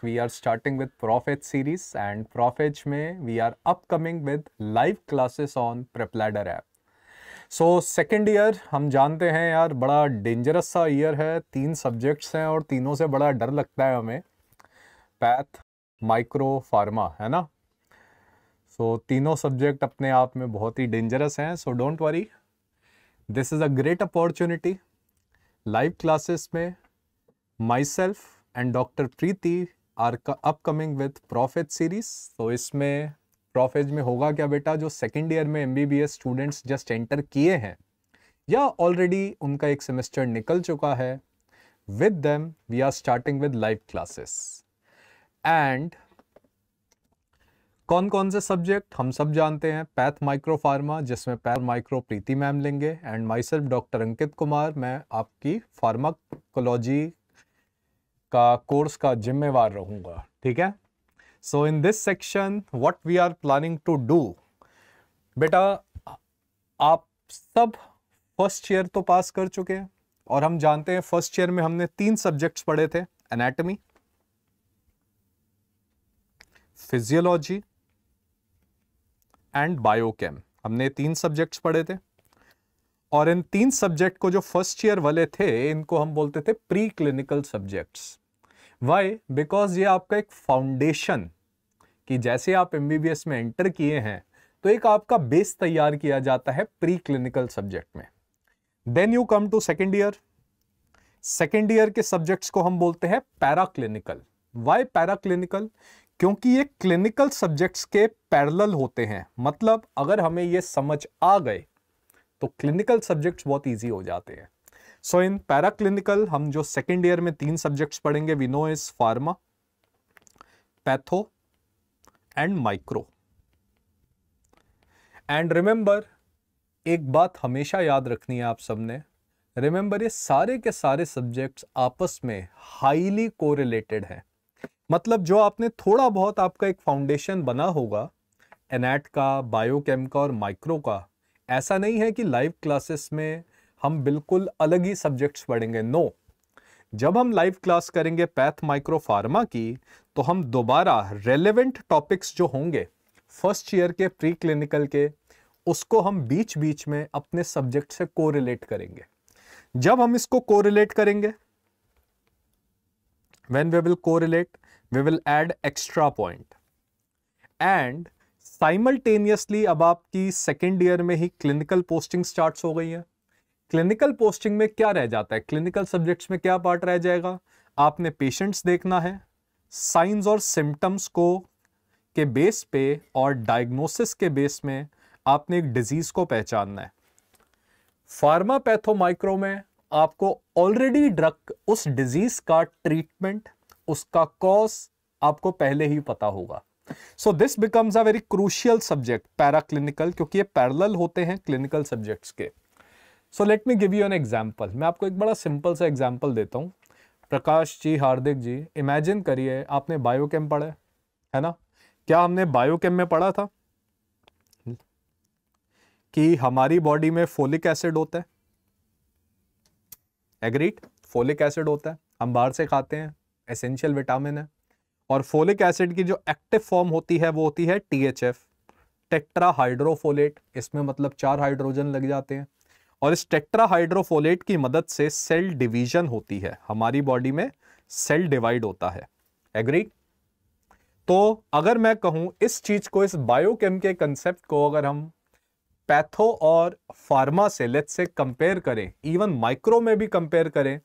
we are starting with Prof Edge series, and Prof Edge में we are upcoming with live classes on PrepLadder app. So second year हम जानते हैं यार बड़ा dangerous सा year है, 3 सब्जेक्ट्स हैं और तीनों से बड़ा डर लगता है हमें, पैथ, माइक्रो, फार्मा, है ना। सो तीनों सब्जेक्ट अपने आप में बहुत ही डेंजरस हैं, so don't worry, this is a great opportunity. Live classes में myself and Dr. Preeti are upcoming with Prof Edge series। तो इसमें Prof Edge में होगा क्या बेटा, जो सेकेंड ईयर में MBBS स्टूडेंट्स जस्ट एंटर किए हैं या ऑलरेडी उनका एक सेमेस्टर निकल चुका है, with them we are starting with live classes। and कौन कौन से सब्जेक्ट हम सब जानते हैं, पैथ, माइक्रो, फार्मा, जिसमें पैथ माइक्रो प्रीति मैम लेंगे, and my self doctor Ankit Kumar, मैं आपकी फार्माकोलॉजी का कोर्स का जिम्मेवार रहूंगा, ठीक है। So in this section what we are planning to do, बेटा आप सब फर्स्ट ईयर तो पास कर चुके हैं और हम जानते हैं फर्स्ट ईयर में हमने 3 सब्जेक्ट्स पढ़े थे, एनाटॉमी, फिजियोलॉजी एंड बायोकेम, हमने 3 सब्जेक्ट्स पढ़े थे। और इन 3 सब्जेक्ट को जो फर्स्ट ईयर वाले थे इनको हम बोलते थे preclinical subjects. Why? Because ये आपका एक फाउंडेशन, कि जैसे आप एमबीबीएस में एंटर किए हैं तो एक आपका बेस तैयार किया जाता है प्री क्लिनिकल सब्जेक्ट में। Then you come to second year. Second year के सब्जेक्ट्स को हम बोलते हैं paraclinical. Why paraclinical? क्योंकि ये क्लिनिकल सब्जेक्ट्स के पैरेलल होते हैं, मतलब अगर हमें ये समझ आ गए तो क्लिनिकल सब्जेक्ट्स बहुत इजी हो जाते हैं। सो इन पैरा क्लिनिकल हम जो सेकेंड ईयर में 3 सब्जेक्ट्स पढ़ेंगे, we know is pharma, patho and micro. And remember, एक बात हमेशा याद रखनी है आप सबने, रिमेंबर ये सारे के सारे सब्जेक्ट्स आपस में हाईली कोरिलेटेड हैं। मतलब जो आपने थोड़ा बहुत आपका एक फाउंडेशन बना होगा एनैट का, बायोकेम का और माइक्रो का, ऐसा नहीं है कि लाइव क्लासेस में हम बिल्कुल अलग ही सब्जेक्ट्स पढ़ेंगे। नो, जब हम लाइव क्लास करेंगे पैथ, माइक्रो, फार्मा की, तो हम दोबारा रेलेवेंट टॉपिक्स जो होंगे फर्स्ट ईयर के प्री क्लिनिकल के, उसको हम बीच बीच में अपने सब्जेक्ट से कोरिलेट करेंगे। जब हम इसको कोरिलेट करेंगे, when we will correlate, we will add extra point and simultaneously अब आपकी सेकेंड ईयर में ही क्लिनिकल पोस्टिंग स्टार्ट हो गई है। क्लिनिकल पोस्टिंग में क्या रह जाता है, क्लिनिकल सब्जेक्ट्स में क्या पार्ट रह जाएगा, आपने पेशेंट्स देखना है, साइंस और सिम्टम्स को के बेस पे और डायग्नोसिस के बेस में आपने एक डिजीज को पहचानना है। फार्मा, पैथो, माइक्रो में आपको ऑलरेडी ड्रग, उस डिजीज का ट्रीटमेंट, उसका कॉज आपको पहले ही पता होगा। So this becomes a very crucial subject para clinical, क्योंकि ये पैरेलल होते हैं क्लिनिकल सब्जेक्ट्स के। So let me give you an example. मैं आपको एक बड़ा सिंपल सा एग्जांपल देता हूं। प्रकाश जी, हार्दिक जी, इमेजिन करिए आपने बायोकेम पढ़ा है ना। क्या हमने बायोकेम में पढ़ा था कि हमारी बॉडी में फोलिक एसिड होता है? एग्रीड, फोलिक एसिड होता है, हम बाहर से खाते हैं, एसेंशियल विटामिन है। और फोलिक एसिड की जो एक्टिव फॉर्म होती है वो होती है THF, टेट्रा हाइड्रोफोलेट। इसमें मतलब 4 हाइड्रोजन लग जाते हैं और इस टेट्रा हाइड्रोफोलेट की मदद से सेल डिवीजन होती है, हमारी बॉडी में सेल डिवाइड होता है। एग्रीड? तो अगर मैं कहूं इस चीज को, इस बायोकेम के कंसेप्ट को अगर हम पैथो और फार्मा से लेट्स से कंपेयर करें, इवन माइक्रो में भी कंपेयर करें,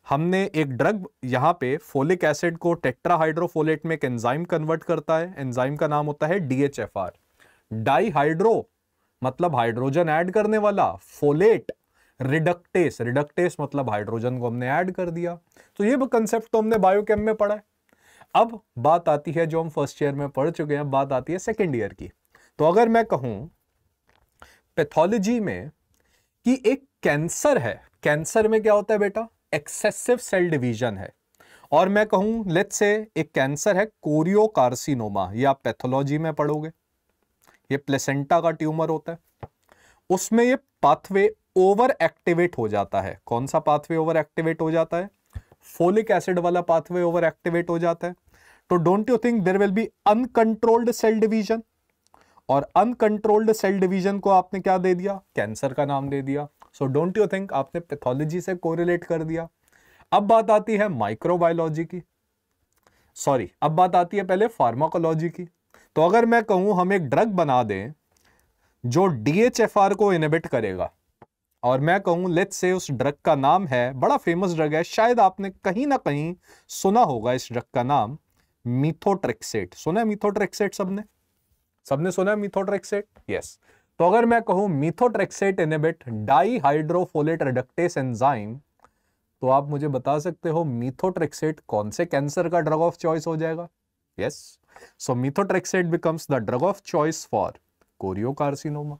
हमने एक ड्रग यहां पे फोलिक एसिड को टेट्राहाइड्रोफोलेट में एक एंजाइम कन्वर्ट करता है। एंजाइम का नाम होता है DHFR। डाईहाइड्रो मतलब हाइड्रोजन ऐड करने वाला, फोलेट रिडक्टेस, रिडक्टेस मतलब हाइड्रोजन को हमने ऐड कर दिया। तो ये कंसेप्ट तो हमने बायोकेम में पढ़ा है। अब बात आती है जो हम फर्स्ट ईयर में पढ़ चुके हैं, बात आती है सेकेंड ईयर की। तो अगर मैं कहूं पैथोलॉजी में कि एक कैंसर है, कैंसर में क्या होता है बेटा, एक्सेसिव सेल डिवीजन है। और मैं कहूं लेट्स से एक कैंसर है कोरियोकार्सिनोमा, ये आप पैथोलॉजी में पढ़ोगे, ये प्लेसेंटा का ट्यूमर होता है, उसमें ये पाथवे ओवर एक्टिवेट हो जाता है। कौन सा पाथवे ओवर एक्टिवेट हो जाता है? फोलिक एसिड वाला पाथवे ओवर एक्टिवेट हो जाता है। तो don't you think there will be uncontrolled cell division, और अनकंट्रोल्ड सेल डिवीजन को आपने क्या दे दिया, कैंसर का नाम दे दिया। सो डोंट यू थिंक आपने पैथोलॉजी से कोरिलेट कर दिया। अब बात आती है माइक्रोबायोलॉजी की, सॉरी अब बात आती है पहले फार्माकोलॉजी की। तो अगर मैं कहूं हम एक ड्रग बना दें जो DHFR को इनहिबिट करेगा, और मैं कहूं लेट्स से उस ड्रग का नाम है, बड़ा फेमस ड्रग है, शायद आपने कहीं ना कहीं सुना होगा इस ड्रग का नाम, मीथोट्रेक्सेट। सुना है मीथोट्रेक्सेट? सबने सुना है मीथोट्रेक्सेट? यस। तो अगर मैं कहूं मीथोट्रेक्सेट इनहिबिट डाईहाइड्रोफोलेट रिडक्टेस एंजाइम, तो आप मुझे बता सकते हो मीथोट्रेक्सेट कौन से कैंसर का ड्रग ऑफ चॉइस हो जाएगा? Yes, so methotrexate becomes the drug of choice for choriocarcinoma.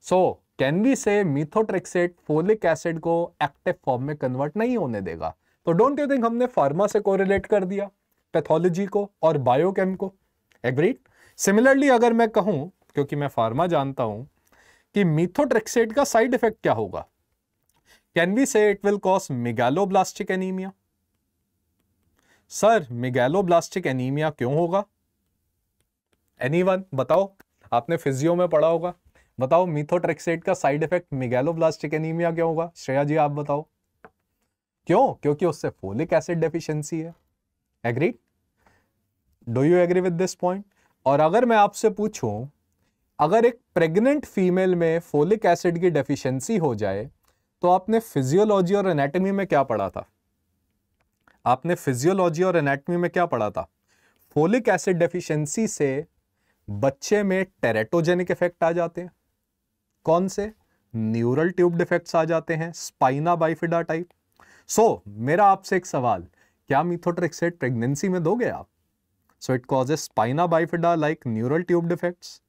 So can we say methotrexate folic acid को एक्टिव फॉर्म में कन्वर्ट नहीं होने देगा। तो डोंट यू थिंक हमने फार्मा से कोरिलेट कर दिया पैथोलॉजी को और बायोकेम को? एग्रीड। सिमिलरली अगर मैं कहूं, क्योंकि मैं फार्मा जानता हूं कि मीथोट्रेक्सेट का साइड इफेक्ट क्या होगा, कैन वी से it will cause megaloblastic anaemia? Sir megaloblastic anaemia क्यों होगा? एनीवन बताओ, आपने फिजियो में पढ़ा होगा, बताओ मीथोट्रेक्सेट का साइड इफेक्ट मेगालोब्लास्टिक एनीमिया क्यों होगा? श्रेया जी आप बताओ। क्यों? क्योंकि उससे फोलिक एसिड डेफिशिएंसी है। Agreed? Do you agree with this point? और अगर मैं आपसे पूछूं, अगर एक प्रेग्नेंट फीमेल में फोलिक एसिड की डेफिशिएंसी हो जाए, तो आपने फिजियोलॉजी और एनाटॉमी में क्या पढ़ा था? आपने फिजियोलॉजी और एनाटॉमी में क्या पढ़ा था? फोलिक एसिड डेफिशिएंसी से बच्चे में टेरेटोजेनिक इफेक्ट आ जाते हैं। कौन से? न्यूरल ट्यूब डिफेक्ट्स आ जाते हैं, स्पाइना बाइफिडा टाइप। सो मेरा आपसे एक सवाल, क्या मीथोट्रेक्सेट प्रेगनेंसी में दोगे आप? So it causes spina bifida like neural tube defects.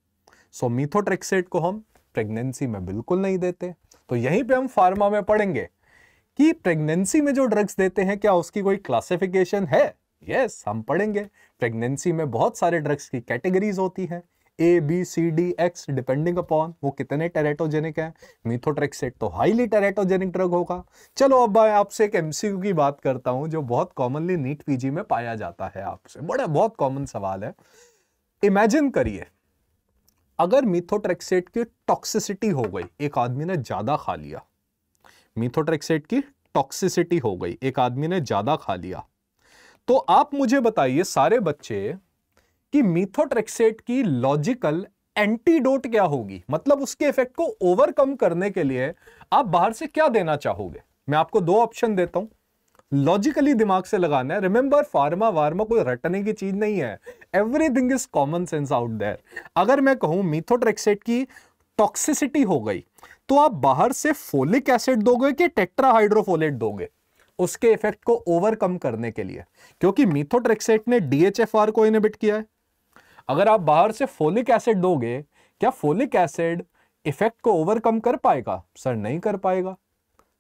So methotrexate को हम प्रेगनेंसी में बिल्कुल नहीं देते। तो यहीं पे हम फार्मा में पढ़ेंगे कि प्रेगनेंसी में जो ड्रग्स देते हैं क्या उसकी कोई क्लासिफिकेशन है? यस, हम पढ़ेंगे। प्रेगनेंसी में बहुत सारे ड्रग्स की कैटेगरीज होती हैं, A, B, C, D, X depending upon वो कितने टेरेटोजेनिक है। मीथोट्रेक्सेट तो हाईली टेरेटोजेनिक ड्रग होगा। चलो अब मैं आपसे एक MCQ की बात करता हूं जो बहुत कॉमनली नीट पीजी में पाया जाता है। आपसे बड़ा बहुत कॉमन सवाल है। इमेजिन करिए अगर मीथोट्रेक्सेट की टॉक्सिसिटी हो गई, एक आदमी ने ज्यादा खा लिया, मीथोट्रेक्सेट की टॉक्सिसिटी हो गई, एक आदमी ने ज्यादा खा लिया, तो आप मुझे बताइए सारे बच्चे कि मीथोट्रेक्सेट की लॉजिकल एंटीडोट क्या होगी? मतलब उसके इफेक्ट को ओवरकम करने के लिए आप बाहर से क्या देना चाहोगे? मैं आपको दो ऑप्शन देता हूं, लॉजिकली दिमाग से लगाना है। रिमेंबर फार्मा वार्मा कोई रटने की चीज नहीं है, everything is common sense out there. अगर मैं कहूं मीथोट्रेक्सेट की टॉक्सिसिटी हो गई, तो आप बाहर से फोलिक एसिड दोगे कि टेट्राहाइड्रोफोलेट दोगे उसके इफेक्ट को ओवरकम करने के लिए? क्योंकि मीथोट्रेक्सेट ने DHFR को इनहिबिट किया है। अगर आप बाहर से फोलिक एसिड दोगे, क्या फोलिक एसिड इफेक्ट को ओवरकम कर पाएगा? सर नहीं कर पाएगा।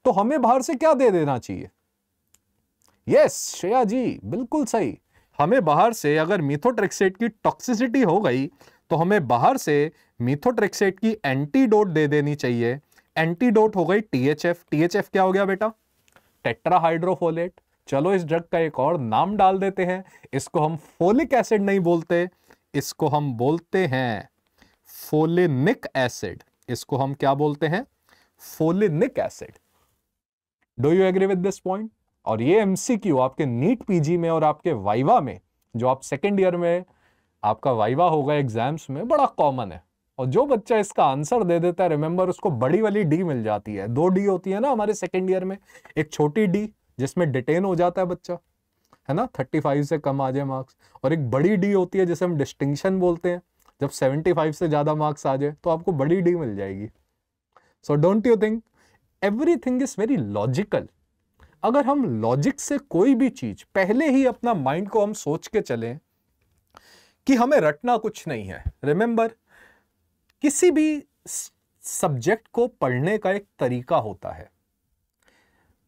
तो हमें बाहर से क्या दे देना चाहिए? यस श्रेया जी बिल्कुल सही, हमें बाहर से अगर मीथोट्रेक्सेट की टॉक्सिसिटी हो गई तो हमें बाहर से मीथोट्रेक्सेट की एंटीडोट दे देनी चाहिए। एंटीडोट हो गई THF। THF क्या हो गया बेटा? टेट्राहाइड्रोफोलेट। चलो इस ड्रग का एक और नाम डाल देते हैं, इसको हम फोलिक एसिड नहीं बोलते, इसको हम बोलते हैं फोलिनिक एसिड। इसको हम क्या बोलते हैं? Folinic acid. Do you agree with this point? और ये MCQ आपके नीट पीजी में और आपके वाइवा में, जो आप सेकेंड ईयर में आपका वाइवा होगा एग्जाम्स में, बड़ा कॉमन है। और जो बच्चा इसका आंसर दे देता है, रिमेंबर उसको बड़ी वाली D मिल जाती है। 2 D होती है ना हमारे सेकेंड ईयर में, एक छोटी D जिसमें डिटेन हो जाता है बच्चा, है ना, 35 से कम आ जाए मार्क्स, और एक बड़ी D होती है जिसे हम डिस्टिंक्शन बोलते हैं, जब 75 से ज्यादा मार्क्स आ जाए तो आपको बड़ी D मिल जाएगी। So don't you think everything is very logical? अगर हम लॉजिक से कोई भी चीज, पहले ही अपना माइंड को हम सोच के चलें कि हमें रटना कुछ नहीं है। रिमेंबर किसी भी सब्जेक्ट को पढ़ने का एक तरीका होता है।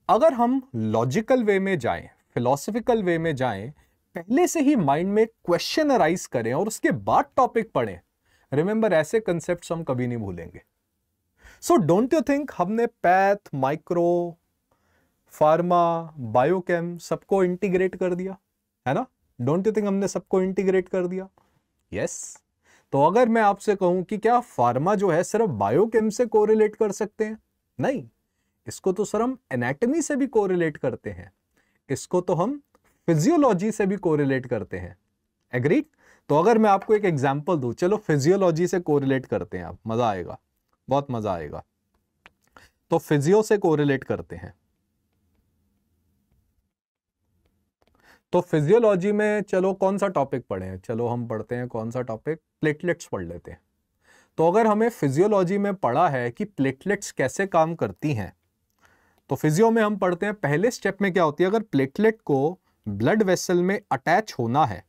अगर हम लॉजिकल वे में जाएं, फिलॉसफिकल वे में जाएं, पहले से ही माइंड में क्वेश्चन अराइज करें और उसके बाद टॉपिक पढ़ें, रिमेंबर ऐसे कंसेप्ट्स हम कभी नहीं भूलेंगे। सो डोंट यू थिंक हमने पैथ, माइक्रो, फार्मा, बायोकेम सबको इंटीग्रेट कर दिया है ना? डोंट यू थिंक हमने सबको इंटीग्रेट कर दिया? यस। तो अगर मैं आपसे कहूं कि क्या फार्मा जो है सिर्फ बायोकेम से कोरिलेट कर सकते हैं? नहीं, इसको तो सर हम एनाटॉमी से भी कोरिलेट करते हैं, इसको तो हम फिजियोलॉजी से भी कोरिलेट करते हैं। एग्रीड? तो अगर मैं आपको एक एग्जांपल दूं, चलो फिजियोलॉजी से कोरिलेट करते हैं, आप मजा आएगा, बहुत मजा आएगा। तो फिजियो से कोरिलेट करते हैं। तो फिजियोलॉजी में चलो कौन सा टॉपिक पढ़ें? चलो हम पढ़ते हैं कौन सा टॉपिक, प्लेटलेट्स पढ़ लेते हैं। तो अगर हमें फिजियोलॉजी में पढ़ा है कि प्लेटलेट्स कैसे काम करती हैं, तो फिजियो में हम पढ़ते हैं पहले स्टेप में क्या होती है, अगर प्लेटलेट को ब्लड वेसल में अटैच होना है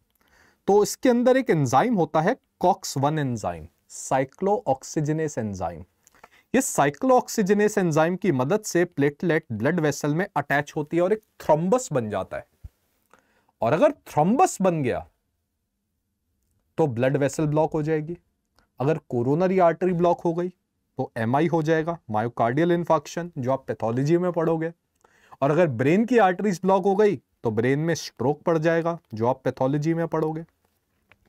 तो इसके अंदर एक एंजाइम होता है COX-1 एंजाइम, साइक्लोऑक्सीजिनेस एंजाइम। ये साइक्लोऑक्सीजिनेस एंजाइम की मदद से प्लेटलेट ब्लड वेसल में अटैच होती है और एक थ्रोम्बस बन जाता है। और अगर थ्रोम्बस बन गया तो ब्लड वेसल ब्लॉक हो जाएगी, अगर कोरोनरी आर्टरी ब्लॉक हो गई तो MI हो जाएगा, मायोकार्डियल इन्फार्क्शन, जो आप पैथोलॉजी में पढ़ोगे। और अगर ब्रेन की आर्टरीज ब्लॉक हो गई तो ब्रेन में स्ट्रोक पड़ जाएगा, जो आप पैथोलॉजी में पढ़ोगे।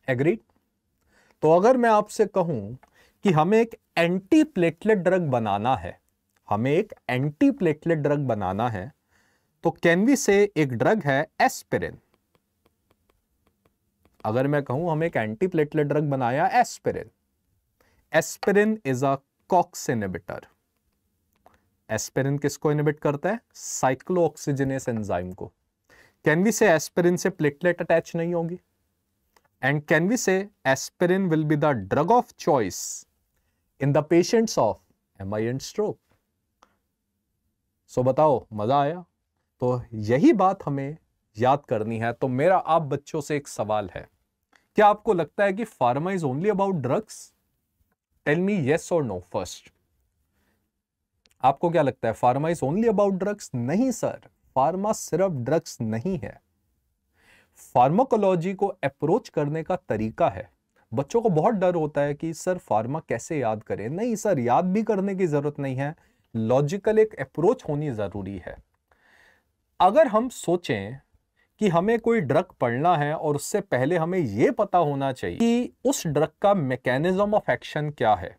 एग्रीड? तो अगर मैं आपसे कहूं कि हमें एक एंटी प्लेटलेट ड्रग बनाना है, हमें एक एंटी प्लेटलेट ड्रग बनाना है, तो कैन वी से एक ड्रग है एस्पिरिन। अगर मैं कहूं हमें एक एंटी प्लेटलेट ड्रग बनाया aspirin, aspirin is a cox inhibitor. Aspirin किसको इनहिबिट करता है? साइक्लोऑक्सीजिनेस एंजाइम को। कैन वी से एस्पिरिन से प्लेटलेट अटैच नहीं होगी? And can we say aspirin will be the drug of choice in the patients of MI and stroke? So बताओ, मजा आया? तो यही बात हमें याद करनी है। तो मेरा आप बच्चों से एक सवाल है, क्या आपको लगता है कि pharma is only about drugs? Tell me yes और नो फर्स्ट। आपको क्या लगता है, pharma is only about drugs? नहीं सर, फार्मा सिर्फ ड्रग्स नहीं है। फार्माकोलॉजी को अप्रोच करने का तरीका है। बच्चों को बहुत डर होता है कि सर फार्मा कैसे याद करें। नहीं सर, याद भी करने की जरूरत नहीं है, लॉजिकल एक अप्रोच होनी जरूरी है। अगर हम सोचें कि हमें कोई ड्रग पढ़ना है और उससे पहले हमें यह पता होना चाहिए कि उस ड्रग का मैकेनिज्म ऑफ एक्शन क्या है।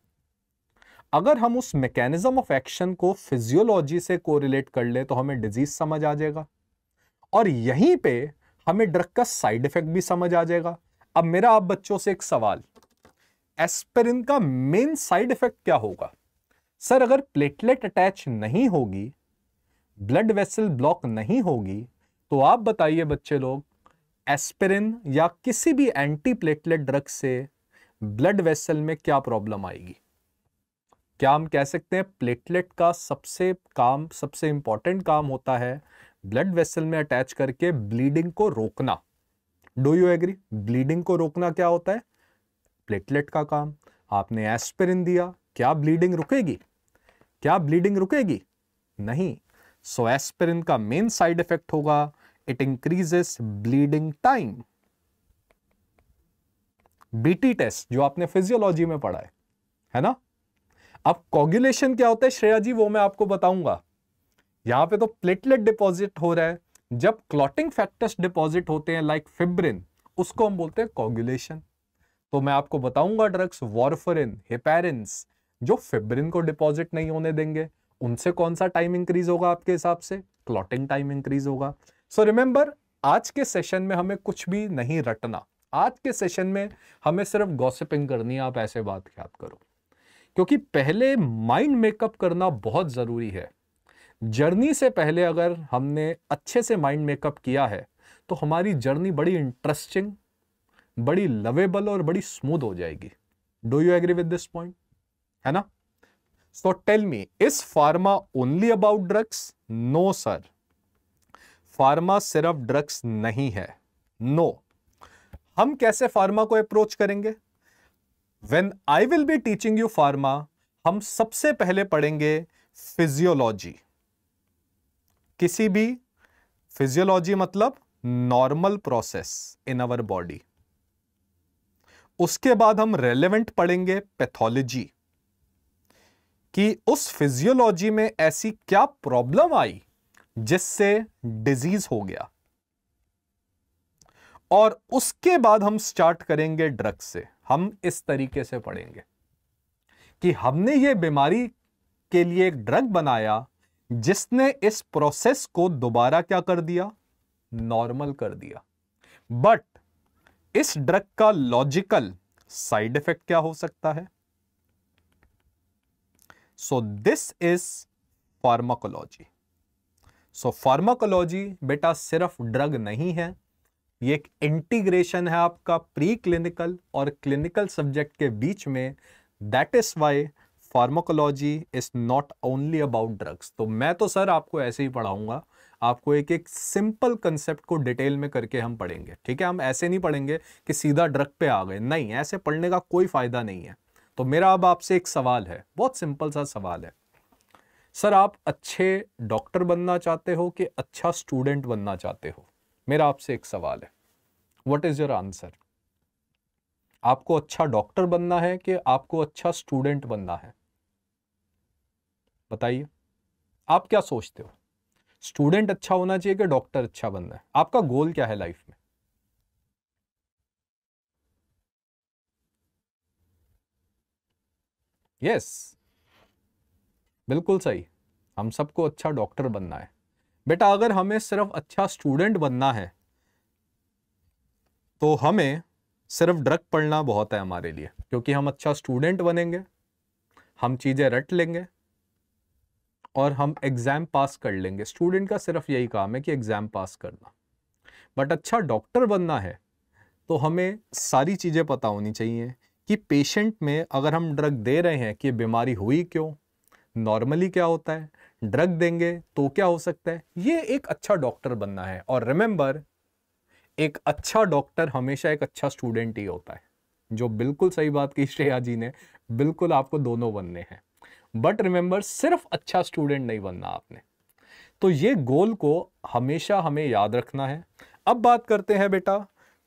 अगर हम उस मैकेनिज्म ऑफ एक्शन को फिजियोलॉजी से कोरिलेट कर ले तो हमें डिजीज समझ आ जाएगा, और यहीं पे हमें ड्रग का साइड इफेक्ट भी समझ आ जाएगा। अब मेरा आप बच्चों से एक सवाल, एस्पिरिन का मेन साइड इफेक्ट क्या होगा? सर अगर प्लेटलेट अटैच नहीं होगी, ब्लड वेसल ब्लॉक नहीं होगी, तो आप बताइए बच्चे लोग, एस्पिरिन या किसी भी एंटी प्लेटलेट ड्रग से ब्लड वेसल में क्या प्रॉब्लम आएगी? क्या हम कह सकते हैं प्लेटलेट का सबसे इंपॉर्टेंट काम होता है ब्लड वेसल में अटैच करके ब्लीडिंग को रोकना? Do you agree? ब्लीडिंग को रोकना क्या होता है? प्लेटलेट का काम। आपने एस्पिरिन दिया, क्या ब्लीडिंग रुकेगी? क्या ब्लीडिंग रुकेगी? नहीं। सो एस्पिरिन का मेन साइड इफेक्ट होगा, it increases bleeding time. BT test जो आपने फिजियोलॉजी में पढ़ा है ना? अब कोगुलेशन क्या होता है श्रेया जी, वो मैं आपको बताऊंगा। यहां पे तो प्लेटलेट डिपॉजिट हो रहा है, जब क्लॉटिंग फैक्टर्स डिपॉजिट होते हैं लाइक फिब्रिन, उसको हम बोलते हैं कोगुलेशन। तो मैं आपको बताऊंगा ड्रग्स वारफरिन, हेपेरिन्स, जो फिब्रिन को डिपॉजिट नहीं होने देंगे। उनसे कौन सा टाइम इंक्रीज होगा आपके हिसाब से? क्लॉटिंग टाइम इंक्रीज होगा। सो रिमेंबर, आज के सेशन में हमें कुछ भी नहीं रटना। आज के सेशन में हमें सिर्फ गॉसिपिंग करनी है। आप ऐसे बात याद करो, क्योंकि पहले माइंड मेकअप करना बहुत जरूरी है। जर्नी से पहले अगर हमने अच्छे से माइंड मेकअप किया है तो हमारी जर्नी बड़ी इंटरेस्टिंग, बड़ी लवेबल और बड़ी स्मूथ हो जाएगी। Do you agree with this point? है ना? So tell me, is pharma only about drugs? No sir, pharma सिर्फ ड्रग्स नहीं है। नो। हम कैसे फार्मा को अप्रोच करेंगे? When I will be teaching you pharma, हम सबसे पहले पढ़ेंगे फिजियोलॉजी। किसी भी फिजियोलॉजी मतलब normal process in our body. उसके बाद हम रेलेवेंट पढ़ेंगे पैथोलॉजी, कि उस फिजियोलॉजी में ऐसी क्या प्रॉब्लम आई जिससे डिजीज हो गया। और उसके बाद हम स्टार्ट करेंगे ड्रग से। हम इस तरीके से पढ़ेंगे कि हमने ये बीमारी के लिए एक ड्रग बनाया जिसने इस प्रोसेस को दोबारा क्या कर दिया, नॉर्मल कर दिया। बट इस ड्रग का लॉजिकल साइड इफेक्ट क्या हो सकता है? सो this is pharmacology. So pharmacology बेटा सिर्फ ड्रग नहीं है, ये एक इंटीग्रेशन है आपका प्री क्लिनिकल और क्लिनिकल सब्जेक्ट के बीच में। That is why pharmacology is not only about drugs. तो मैं तो सर आपको ऐसे ही पढ़ाऊंगा, आपको एक एक सिंपल कंसेप्ट को डिटेल में करके हम पढ़ेंगे, ठीक है। हम ऐसे नहीं पढ़ेंगे कि सीधा ड्रग पे आ गए, नहीं, ऐसे पढ़ने का कोई फायदा नहीं है। तो मेरा अब आपसे एक सवाल है, बहुत सिंपल सा सवाल है, सर आप अच्छे डॉक्टर बनना चाहते हो कि अच्छा स्टूडेंट बनना चाहते हो? मेरा आपसे एक सवाल है, व्हाट इज योर आंसर? आपको अच्छा डॉक्टर बनना है कि आपको अच्छा स्टूडेंट बनना है? बताइए, आप क्या सोचते हो? स्टूडेंट अच्छा होना चाहिए कि डॉक्टर अच्छा बनना है? आपका गोल क्या है लाइफ में? यस, बिल्कुल सही, हम सबको अच्छा डॉक्टर बनना है। बेटा अगर हमें सिर्फ अच्छा स्टूडेंट बनना है तो हमें सिर्फ ड्रग पढ़ना बहुत है हमारे लिए, क्योंकि हम अच्छा स्टूडेंट बनेंगे, हम चीजें रट लेंगे और हम एग्जाम पास कर लेंगे। स्टूडेंट का सिर्फ यही काम है कि एग्जाम पास करना। बट अच्छा डॉक्टर बनना है तो हमें सारी चीजें पता होनी चाहिए कि पेशेंट में अगर हम ड्रग दे रहे हैं कि बीमारी हुई क्यों, नॉर्मली क्या होता है, ड्रग देंगे तो क्या हो सकता है। ये एक अच्छा डॉक्टर बनना है। और रिमेंबर, एक अच्छा डॉक्टर हमेशा एक अच्छा स्टूडेंट ही होता है। जो बिल्कुल सही बात की श्रेया जी ने, बिल्कुल आपको दोनों बनने हैं। बट रिमेंबर, सिर्फ अच्छा स्टूडेंट नहीं बनना आपने। तो ये गोल को हमेशा हमें याद रखना है। अब बात करते हैं बेटा,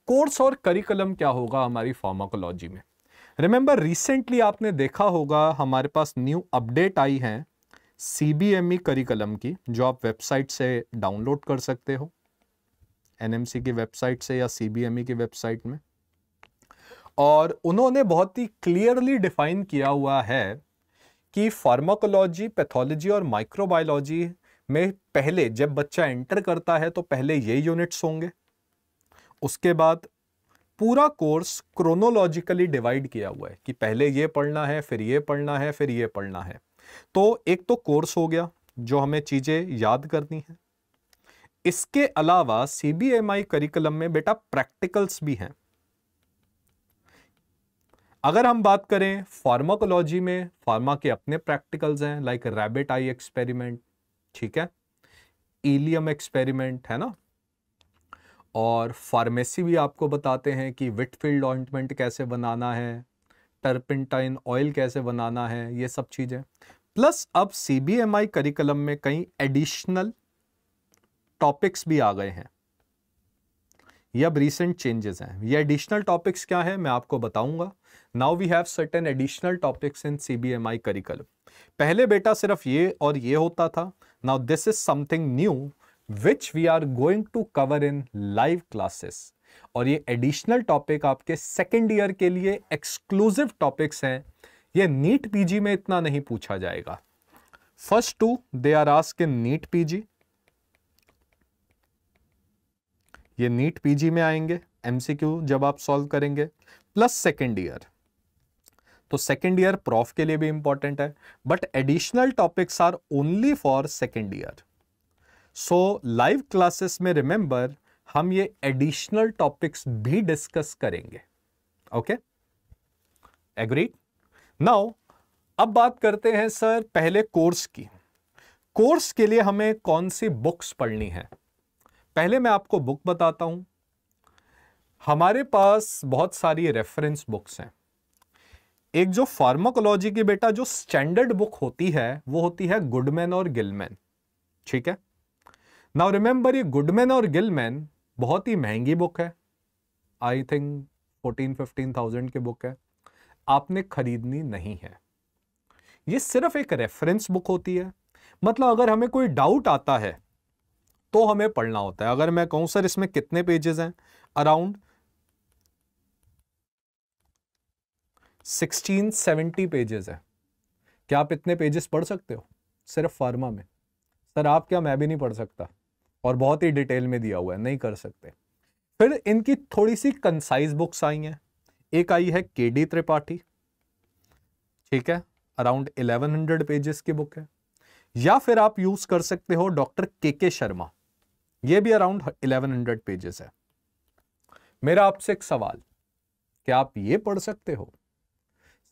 कोर्स और करिकुलम क्या होगा हमारी फार्माकोलॉजी में। रिमेंबर, रिसेंटली आपने देखा होगा हमारे पास न्यू अपडेट आई है CBME करिकुलम की, जो आप वेबसाइट से डाउनलोड कर सकते हो, NMC की वेबसाइट से या CBME की वेबसाइट में। और उन्होंने बहुत ही क्लियरली डिफाइन किया हुआ है कि फार्माकोलॉजी, पैथोलॉजी और माइक्रोबायोलॉजी में पहले जब बच्चा एंटर करता है तो पहले ये यूनिट्स होंगे। उसके बाद पूरा कोर्स क्रोनोलॉजिकली डिवाइड किया हुआ है कि पहले ये पढ़ना है, फिर ये पढ़ना है, फिर ये पढ़ना है। तो एक तो कोर्स हो गया जो हमें चीजें याद करनी है। इसके अलावा CBMI करिकुलम में बेटा प्रैक्टिकल्स भी हैं। अगर हम बात करें फार्माकोलॉजी में, फार्मा के अपने प्रैक्टिकल्स हैं, लाइक रैबिट आई एक्सपेरिमेंट, ठीक है, इलियम एक्सपेरिमेंट, है ना। और फार्मेसी भी आपको बताते हैं कि विटफील्ड ऑइंटमेंट कैसे बनाना है, टर्पेंटाइन ऑयल कैसे बनाना है, ये सब चीजें। प्लस अब CBMI करिकुलम में कई एडिशनल टॉपिक्स भी आ गए हैं। ये अब रिसेंट चेंजेस हैं। ये एडिशनल टॉपिक्स क्या है मैं आपको बताऊंगा। Now we have certain additional topics in CBMI curriculum. पहले बेटा सिर्फ ये और ये होता था। Now this is something new which we are going to cover in live classes. और ये एडिशनल टॉपिक आपके सेकेंड ईयर के लिए एक्सक्लूसिव टॉपिक्स हैं। ये नीट PG में इतना नहीं पूछा जाएगा। First two they are asked in NEET PG, ये नीट PG में आएंगे MCQ जब आप सॉल्व करेंगे, प्लस सेकेंड ईयर। तो सेकेंड ईयर प्रॉफ के लिए भी इंपॉर्टेंट है, but additional topics are only for second year. So live classes में रिमेंबर हम ये एडिशनल टॉपिक्स भी डिस्कस करेंगे। Okay, agreed. नाउ अब बात करते हैं सर पहले कोर्स की। कोर्स के लिए हमें कौन सी बुक्स पढ़नी है? पहले मैं आपको बुक बताता हूं। हमारे पास बहुत सारी रेफरेंस बुक्स हैं। एक जो फार्माकोलॉजी की बेटा जो स्टैंडर्ड बुक होती है वो होती है गुडमैन और गिलमैन, ठीक है। नाउ रिमेंबर, ये गुडमैन और गिलमैन बहुत ही महंगी बुक है, आई थिंक 14-15,000 की बुक है, आपने खरीदनी नहीं है। ये सिर्फ एक रेफरेंस बुक होती है। मतलब अगर हमें कोई डाउट आता है तो हमें पढ़ना होता है। अगर मैं कहूं सर इसमें कितने पेजेस हैं, अराउंड 1670 पेजेस है। क्या आप इतने पेजेस पढ़ सकते हो सिर्फ फार्मा में? सर आप क्या, मैं भी नहीं पढ़ सकता, और बहुत ही डिटेल में दिया हुआ है, नहीं कर सकते। फिर इनकी थोड़ी सी कंसाइज बुक्स आई हैं। एक आई है केडी त्रिपाठी, ठीक है, अराउंड 1100 पेजेस की बुक है। या फिर आप यूज कर सकते हो डॉक्टर के शर्मा, ये भी अराउंड 1100 पेजेस है। मेरा आपसे एक सवाल, क्या आप ये पढ़ सकते हो?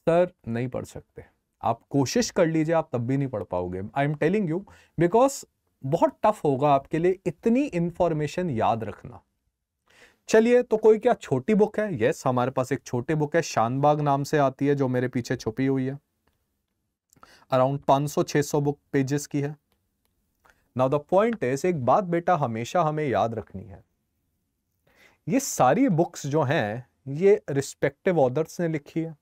सर नहीं पढ़ सकते। आप कोशिश कर लीजिए, आप तब भी नहीं पढ़ पाओगे। आई एम टेलिंग यू, बिकॉज बहुत टफ होगा आपके लिए इतनी इंफॉर्मेशन याद रखना। चलिए, तो कोई क्या छोटी बुक है? यस, हमारे पास एक छोटी बुक है, शानबाग नाम से आती है, जो मेरे पीछे छुपी हुई है, अराउंड 500-600 बुक पेजेस की है। नाउ द पॉइंट इज, एक बात बेटा हमेशा हमें याद रखनी है, ये सारी बुक्स जो हैं ये रिस्पेक्टिव ऑथर्स ने लिखी है।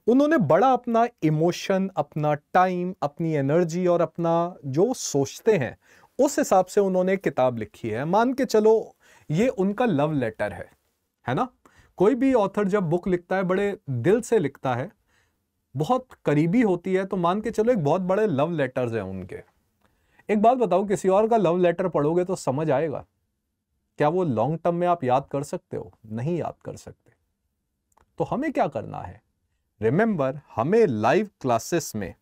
उन्होंने बड़ा अपना इमोशन, अपना टाइम, अपनी एनर्जी और अपना जो सोचते हैं उस हिसाब से उन्होंने किताब लिखी है। मान के चलो ये उनका लव लेटर है ना? कोई भी ऑथर जब बुक लिखता है बड़े दिल से लिखता है, बहुत करीबी होती है, तो मान के चलो एक बहुत बड़े लव लेटर्स हैं उनके। एक बात बताओ, किसी और का लव लेटर पढ़ोगे तो समझ आएगा? क्या वो लॉन्ग टर्म में आप याद कर सकते हो? नहीं याद कर सकते। तो हमें क्या करना है? रिमेंबर, हमें लाइव क्लासेस में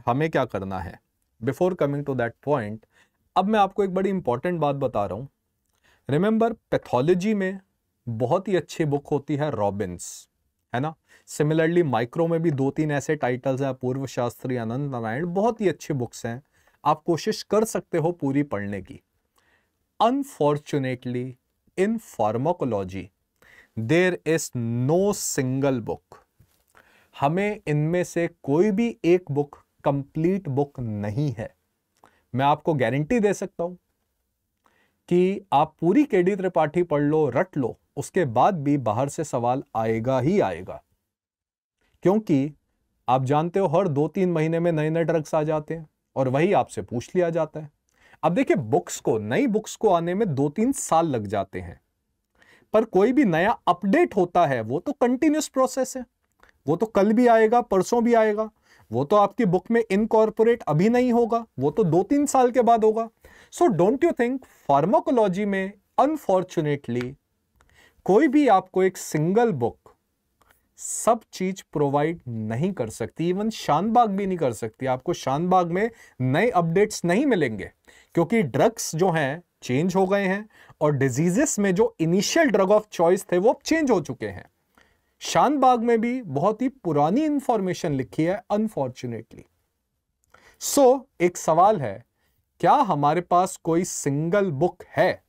हमें क्या करना है? Before coming to that point, अब मैं आपको एक बड़ी इंपॉर्टेंट बात बता रहा हूं। रिमेंबर, पैथोलॉजी में बहुत ही अच्छी बुक होती है रॉबिन्स, है ना? सिमिलरली माइक्रो में भी 2-3 ऐसे टाइटल्स हैं, पूर्व शास्त्री, अनंत नारायण, बहुत ही अच्छी बुक्स हैं। आप कोशिश कर सकते हो पूरी पढ़ने की। Unfortunately in pharmacology there is no single book. हमें इनमें से कोई भी एक बुक कंप्लीट बुक नहीं है। मैं आपको गारंटी दे सकता हूं कि आप पूरी केडी त्रिपाठी पढ़ लो, रट लो, उसके बाद भी बाहर से सवाल आएगा ही आएगा, क्योंकि आप जानते हो हर 2-3 महीने में नए नए ड्रग्स आ जाते हैं और वही आपसे पूछ लिया जाता है। अब देखिए, नई बुक्स को आने में 2-3 साल लग जाते हैं, पर कोई भी नया अपडेट होता है वो तो कंटिन्यूस प्रोसेस है, वो तो कल भी आएगा, परसों भी आएगा। वो तो आपकी बुक में इनकॉर्पोरेट अभी नहीं होगा, वो तो 2-3 साल के बाद होगा। So don't you think pharmacology में अनफॉर्चुनेटली कोई भी आपको एक सिंगल बुक सब चीज प्रोवाइड नहीं कर सकती। इवन शानबाग भी नहीं कर सकती। आपको शानबाग में नए अपडेट्स नहीं मिलेंगे, क्योंकि ड्रग्स जो हैं चेंज हो गए हैं और डिजीजेस में जो इनिशियल ड्रग ऑफ चॉइस थे वो चेंज हो चुके हैं। शानबाग में भी बहुत ही पुरानी इंफॉर्मेशन लिखी है अनफॉर्चुनेटली। सो एक सवाल है, क्या हमारे पास कोई सिंगल बुक है?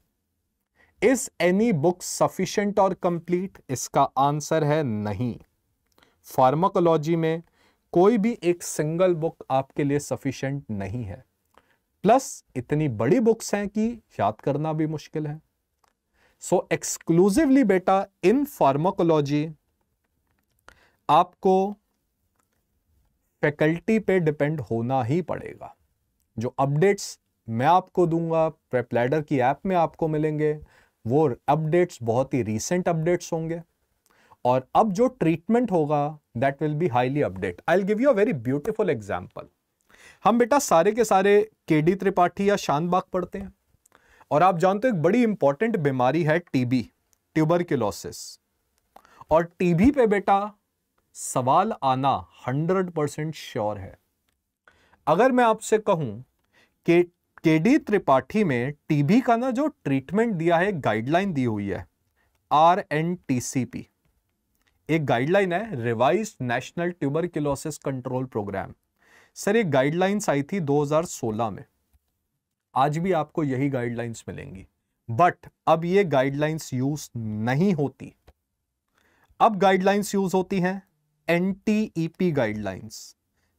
इज एनी बुक सफिशिएंट और कंप्लीट? इसका आंसर है नहीं। फार्माकोलॉजी में कोई भी एक सिंगल बुक आपके लिए सफिशिएंट नहीं है। प्लस इतनी बड़ी बुक्स हैं कि याद करना भी मुश्किल है। सो एक्सक्लूसिवली बेटा इन फार्माकोलॉजी आपको फैकल्टी पे डिपेंड होना ही पड़ेगा। जो अपडेट्स मैं आपको दूंगा, प्रेप लैडर की ऐप में आपको मिलेंगे, वो अपडेट्स बहुत ही रीसेंट अपडेट्स होंगे, और अब जो ट्रीटमेंट होगा that will be highly update. I will give you a very beautiful example. हम बेटा सारे के सारे केडी त्रिपाठी या शानबाग पढ़ते हैं, और आप जानते हो एक बड़ी इंपॉर्टेंट बीमारी है टीबी, ट्यूबरक्लोसिस। और टीबी पे बेटा सवाल आना 100% श्योर है। अगर मैं आपसे कहूं कि केडी त्रिपाठी में टीबी का ना जो ट्रीटमेंट दिया है, गाइडलाइन दी हुई है RNTCP, एक गाइडलाइन है, revised national tuberculosis control programme. Sir ये गाइडलाइंस आई थी 2016 में। आज भी आपको यही गाइडलाइंस मिलेंगी, बट अब ये गाइडलाइंस यूज नहीं होती। अब गाइडलाइंस यूज होती हैं NTEP guidelines,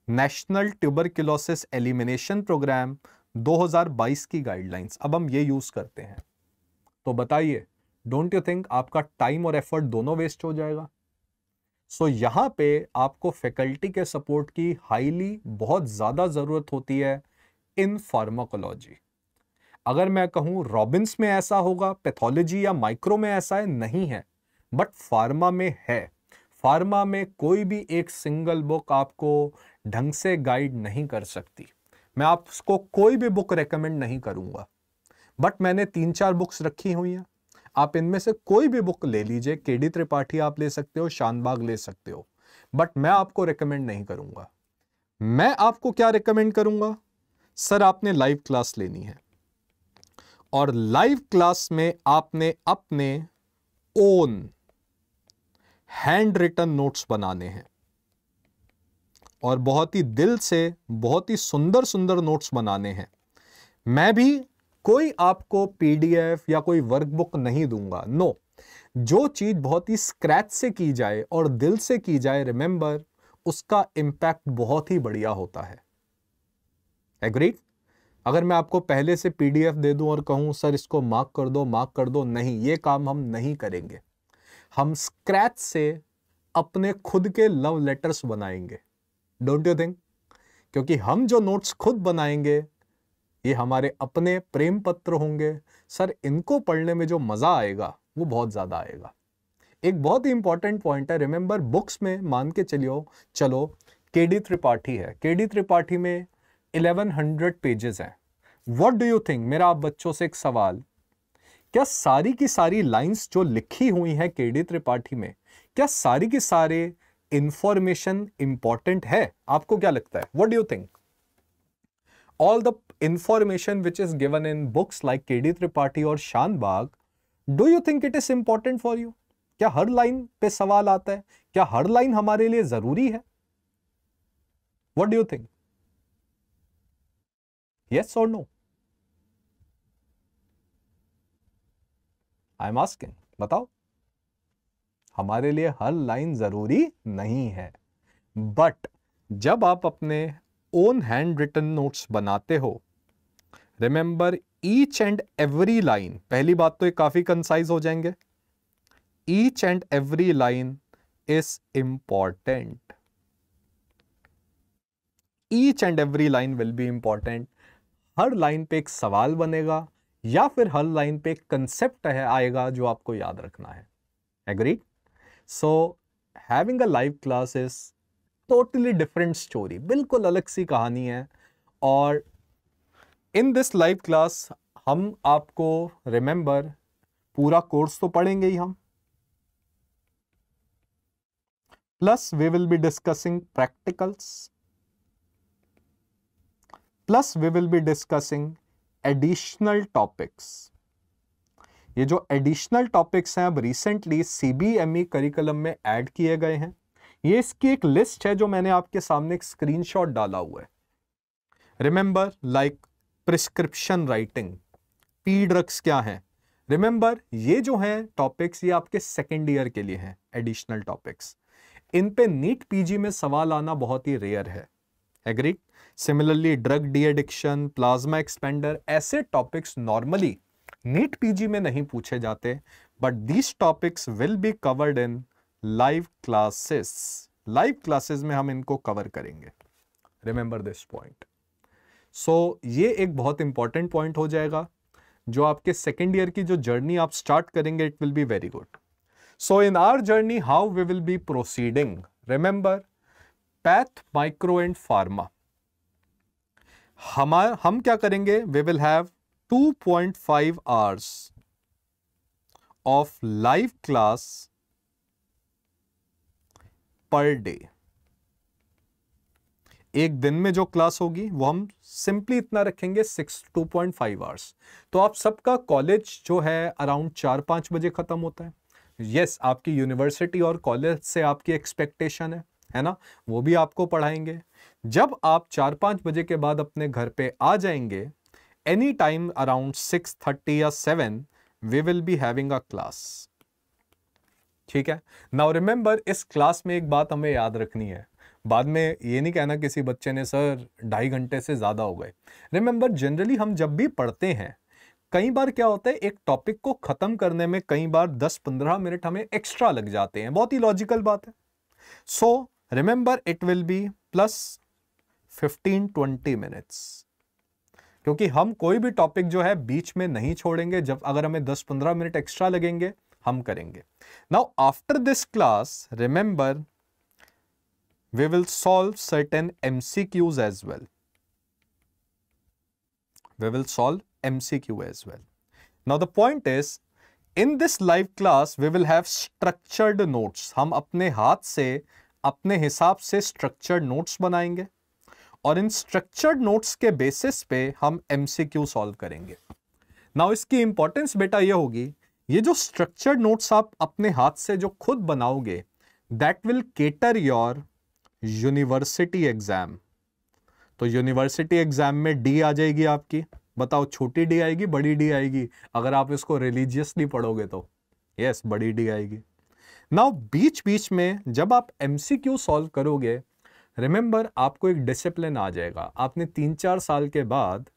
national tuberculosis elimination programme 2022 की गाइडलाइंस। अब हम ये यूज करते हैं। तो बताइए, डोंट यू थिंक आपका टाइम और एफर्ट दोनों वेस्ट हो जाएगा? सो यहां पे आपको फैकल्टी के सपोर्ट की हाईली बहुत ज्यादा जरूरत होती है इन फार्माकोलॉजी। अगर मैं कहूं रॉबिन्स में ऐसा होगा, पैथोलॉजी या माइक्रो में ऐसा है, नहीं है, बट फार्मा में है। फार्मा में कोई भी एक सिंगल बुक आपको ढंग से गाइड नहीं कर सकती। मैं आपको कोई भी बुक रेकमेंड नहीं करूंगा, बट मैंने 3-4 बुक्स रखी हुई हैं, आप इनमें से कोई भी बुक ले लीजिए। केडी त्रिपाठी आप ले सकते हो, शानबाग ले सकते हो, बट मैं आपको रेकमेंड नहीं करूंगा। मैं आपको क्या रेकमेंड करूंगा? सर आपने लाइव क्लास लेनी है, और लाइव क्लास में आपने अपने ओन हैंड रिटन नोट्स बनाने हैं, और बहुत ही दिल से बहुत ही सुंदर सुंदर नोट्स बनाने हैं। मैं भी कोई आपको पीडीएफ या कोई वर्कबुक नहीं दूंगा, नो। जो चीज बहुत ही स्क्रैच से की जाए और दिल से की जाए, रिमेंबर, उसका इंपैक्ट बहुत ही बढ़िया होता है। एग्रीड? अगर मैं आपको पहले से पीडीएफ दे दूं और कहूं सर इसको मार्क कर दो, नहीं, ये काम हम नहीं करेंगे। हम स्क्रैच से अपने खुद के लव लेटर्स बनाएंगे, डोंट यू थिंक? क्योंकि हम जो नोट्स खुद बनाएंगे ये हमारे अपने प्रेम पत्र होंगे। सर इनको पढ़ने में जो मजा आएगा वो बहुत ज्यादा आएगा। एक बहुत ही इंपॉर्टेंट पॉइंट है, रिमेंबर, बुक्स में मान के चलो केडी त्रिपाठी है, केडी त्रिपाठी में 1100 पेजेस हैं। व्हाट डू यू थिंक, मेरा आप बच्चों से एक सवाल, क्या सारी की सारी लाइंस जो लिखी हुई हैं केडी त्रिपाठी में, क्या सारी की सारे इंफॉर्मेशन इंपॉर्टेंट है? आपको क्या लगता है? What do you think? All the information which is given in books like KD Tripathi और Shanbhag, do you think it is important for you? क्या हर लाइन पे सवाल आता है? क्या हर लाइन हमारे लिए जरूरी है? What do you think? Yes और नो? आई एम आस्किंग, बताओ। हमारे लिए हर लाइन जरूरी नहीं है, बट जब आप अपने ओन हैंड रिटन नोट्स बनाते हो, remember, each and every line, पहली बात तो ये काफी कंसाइज हो जाएंगे, each and every line is important. Each and every line will be important. Her line पे एक सवाल बनेगा या फिर हर लाइन पे एक कंसेप्ट आएगा जो आपको याद रखना है। Agree? So having a live class is totally different story, बिल्कुल अलग सी कहानी है। और इन दिस लाइव क्लास हम आपको, रिमेंबर, पूरा कोर्स तो पढ़ेंगे ही हम, plus we will be discussing practicals, plus we will be discussing additional topics. ये जो एडिशनल टॉपिक्स हैं अब रिसेंटली सीबीएमई करिकुलम में ऐड किए गए हैं। ये इसकी एक लिस्ट है जो मैंने आपके सामने एक स्क्रीनशॉट डाला हुआ है। Remember, like prescription writing, P drugs क्या है, रिमेंबर, ये जो हैं टॉपिक्स ये आपके सेकेंड ईयर के लिए हैं, एडिशनल टॉपिक्स। इन पे नीट पीजी में सवाल आना बहुत ही रेयर है। Agree? Similarly drug de addiction, plasma expander, ऐसे टॉपिक्स नॉर्मली नीट पीजी में नहीं पूछे जाते, but these topics will be covered in live classes. Live classes में हम इनको कवर करेंगे, रिमेंबर दिस पॉइंट। सो ये एक बहुत इंपॉर्टेंट पॉइंट हो जाएगा जो आपके सेकेंड ईयर की जो जर्नी आप स्टार्ट करेंगे, it will be very good. So in our journey how we will be proceeding, remember, path, micro and pharma. हम क्या करेंगे? We will have 2.5 hours of live class per day. एक दिन में जो क्लास होगी वो हम सिंपली इतना रखेंगे, 2.5 hours। तो आप सबका कॉलेज जो है अराउंड 4-5 बजे खत्म होता है। यस, आपकी यूनिवर्सिटी और कॉलेज से आपकी एक्सपेक्टेशन है ना, वो भी आपको पढ़ाएंगे। जब आप 4-5 बजे के बाद अपने घर पे आ जाएंगे, एनी टाइम अराउंड 6:30 या 7 we will be having a class. ठीक है? नाउ रिमेंबर, इस क्लास में एक बात हमें याद रखनी है, बाद में ये नहीं कहना किसी बच्चे ने सर 2.5 घंटे से ज्यादा हो गए। रिमेंबर, जनरली हम जब भी पढ़ते हैं, कई बार क्या होता है, एक टॉपिक को खत्म करने में कई बार 10-15 मिनट हमें एक्स्ट्रा लग जाते हैं। बहुत ही लॉजिकल बात है। So remember, it will B plus 15-20 minutes। क्योंकि हम कोई भी टॉपिक जो है बीच में नहीं छोड़ेंगे। जब अगर हमें 10-15 मिनट एक्स्ट्रा लगेंगे हम करेंगे। Now after this class remember we will solve certain MCQs as well. We will solve MCQ as well. Now the point is, in this live class we will have structured notes. हम अपने हाथ से अपने हिसाब से structured notes बनाएंगे और इन structured notes के बेसिस पे हम MCQ solve करेंगे। Now इसकी इंपॉर्टेंस बेटा ये होगी, ये जो structured notes आप अपने हाथ से जो खुद बनाओगे that will cater your university exam। तो यूनिवर्सिटी एग्जाम में डी आ जाएगी आपकी। बताओ छोटी डी आएगी बड़ी डी आएगी? अगर आप इसको रिलीजियसली पढ़ोगे तो यस बड़ी डी आएगी। नाउ बीच बीच में जब आप MCQ सॉल्व करोगे, रिमेंबर आपको एक डिसिप्लिन आ जाएगा। आपने 3-4 साल के बाद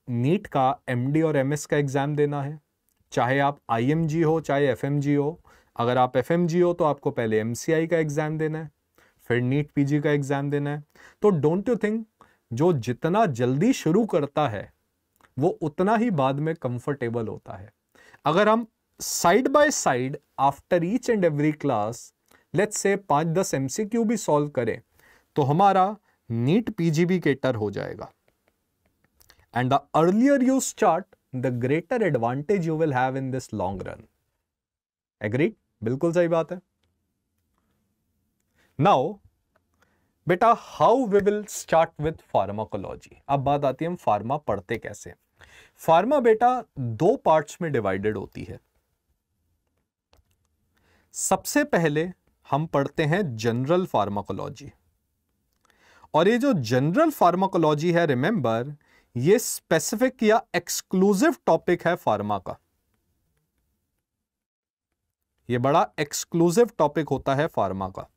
नीट का MD और MS का एग्जाम देना है, चाहे आप IMG हो चाहे FMG हो। अगर आप FMG हो तो आपको पहले MCI का एग्जाम देना है, फिर नीट PG का एग्जाम देना है। तो डोंट यू थिंक जो जितना जल्दी शुरू करता है वो उतना ही बाद में कंफर्टेबल होता है। अगर हम side by side after each and every class let's say 5-10 MCQ भी सॉल्व करें तो हमारा नीट PG भी केटर हो जाएगा। And the earlier you start the greater advantage you will have in this long run. Agreed? बिल्कुल सही बात है। नाउ बेटा how we will start with pharmacology. अब बात आती है हम फार्मा पढ़ते कैसे। फार्मा बेटा 2 पार्ट्स में डिवाइडेड होती है। सबसे पहले हम पढ़ते हैं जनरल फार्माकोलॉजी, और ये जो जनरल फार्माकोलॉजी है रिमेंबर ये स्पेसिफिक या एक्सक्लूसिव टॉपिक है फार्मा का। ये बड़ा एक्सक्लूसिव टॉपिक होता है फार्मा का।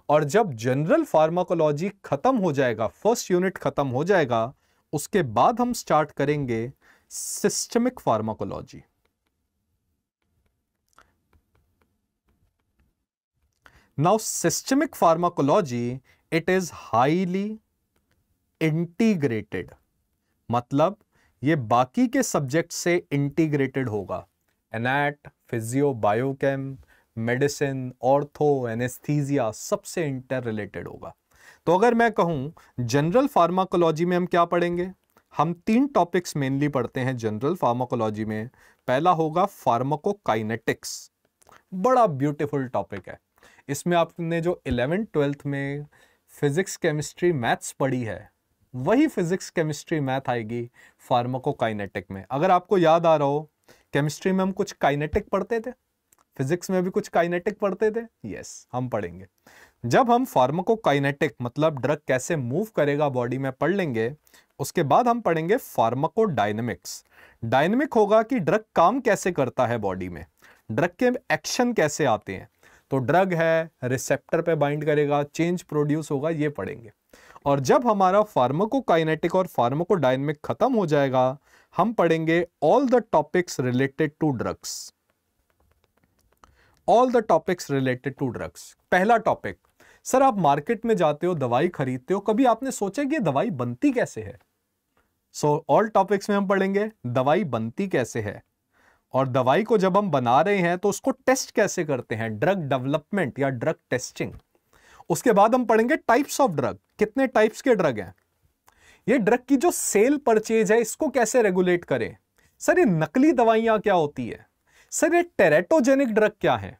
और जब जनरल फार्माकोलॉजी खत्म हो जाएगा, फर्स्ट यूनिट खत्म हो जाएगा, उसके बाद हम स्टार्ट करेंगे systemic pharmacology. Now systemic pharmacology it is highly integrated, मतलब ये बाकी के सब्जेक्ट से इंटीग्रेटेड होगा। Anat, physio, biochem, medicine, ortho, anaesthesia सबसे इंटर रिलेटेड होगा। तो अगर मैं कहूं जनरल फार्माकोलॉजी में हम क्या पढ़ेंगे, हम 3 टॉपिक्स मेनली पढ़ते हैं जनरल फार्माकोलॉजी में। पहला होगा फार्माकोकाइनेटिक्स, बड़ा ब्यूटीफुल टॉपिक है। इसमें आपने जो 11th-12th में फिजिक्स, केमिस्ट्री, मैथ्स पढ़ी है वही फिजिक्स, केमिस्ट्री, मैथ आएगी फार्माकोकाइनेटिक में। अगर आपको याद आ रहा हो केमिस्ट्री में हम कुछ काइनेटिक पढ़ते थे, फिजिक्स में भी कुछ काइनेटिक पढ़ते थे। यस हम पढ़ेंगे। जब हम फार्माकोकाइनेटिक मतलब ड्रग कैसे मूव करेगा बॉडी में पढ़ लेंगे, उसके बाद हम पढ़ेंगे फार्माकोडायनेमिक्स। डायनेमिक होगा कि ड्रग काम कैसे करता है बॉडी में, ड्रग के एक्शन कैसे आते हैं। तो ड्रग है, रिसेप्टर पे बाइंड करेगा, चेंज प्रोड्यूस होगा, ये पढ़ेंगे। और जब हमारा फार्माकोकाइनेटिक और फार्माकोडायनेमिक खत्म हो जाएगा, हम पढ़ेंगे all the topics related to drugs. All the topics related to drugs. पहला टॉपिक, सर आप मार्केट में जाते हो, दवाई खरीदते हो, कभी आपने सोचा कि ये दवाई बनती कैसे है? सो ऑल टॉपिक्स में हम पढ़ेंगे दवाई बनती कैसे है, और दवाई को जब हम बना रहे हैं तो उसको टेस्ट कैसे करते हैं, ड्रग डेवलपमेंट या ड्रग टेस्टिंग। उसके बाद हम पढ़ेंगे टाइप्स ऑफ ड्रग, कितने टाइप्स के ड्रग हैं, ये ड्रग की जो सेल परचेज है इसको कैसे रेगुलेट करें। सर ये नकली दवाइयां क्या होती है, सर ये टेरेटोजेनिक ड्रग क्या है,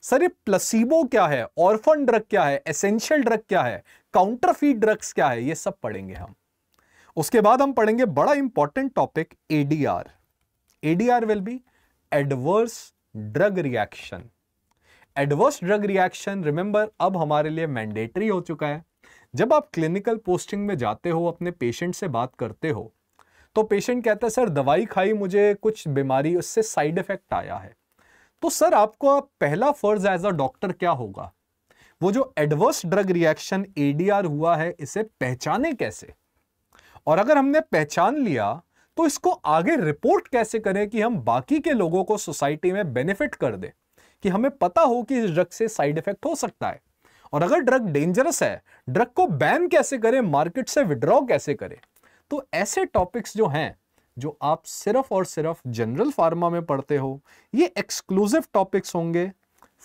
सर ये प्लेसिबो क्या है, ऑर्फन ड्रग क्या है, एसेंशियल ड्रग क्या है, काउंटरफीट ड्रग्स क्या है, ये सब पढ़ेंगे हम। उसके बाद हम पढ़ेंगे बड़ा important topic ADR। ADR will be adverse drug reaction. Adverse drug reaction remember अब हमारे लिए मैंडेटरी हो चुका है। जब आप क्लिनिकल पोस्टिंग में जाते हो, अपने पेशेंट से बात करते हो, तो पेशेंट कहता है सर दवाई खाई, मुझे कुछ बीमारी, उससे साइड इफेक्ट आया है। तो सर आपको पहला फर्ज एज अ डॉक्टर क्या होगा, वो जो एडवर्स ड्रग रिएक्शन ADR हुआ है इसे पहचाने कैसे, और अगर हमने पहचान लिया तो इसको आगे रिपोर्ट कैसे करें कि हम बाकी के लोगों को सोसाइटी में बेनिफिट कर दें, कि हमें पता हो कि इस ड्रग से साइड इफेक्ट हो सकता है। और अगर ड्रग डेंजरस है, ड्रग को बैन कैसे करें, मार्केट से विड्रॉ कैसे करें। तो ऐसे टॉपिक्स जो हैं, जो आप सिर्फ और सिर्फ जनरल फार्मा में पढ़ते हो, ये एक्सक्लूसिव टॉपिक्स होंगे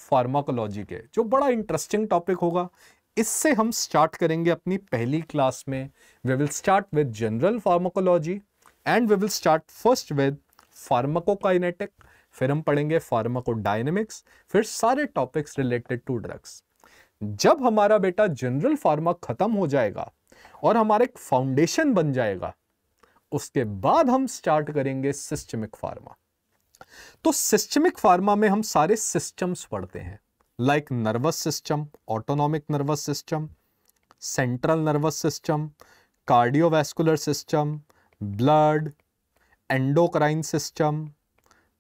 फार्माकोलॉजी के, जो बड़ा इंटरेस्टिंग टॉपिक होगा। इससे हम स्टार्ट करेंगे अपनी पहली क्लास में। We will start with general pharmacology and we will start first with pharmacokinetic, फिर हम पढ़ेंगे फार्माकोडायनेमिक्स, फिर सारे टॉपिक्स रिलेटेड टू ड्रग्स। जब हमारा बेटा जनरल फार्मा खत्म हो जाएगा और हमारा एक फाउंडेशन बन जाएगा, उसके बाद हम स्टार्ट करेंगे सिस्टमिक फार्मा। तो सिस्टमिक फार्मा में हम सारे सिस्टम्स पढ़ते हैं, like nervous system, autonomic nervous system, central nervous system, cardiovascular system, blood, endocrine system,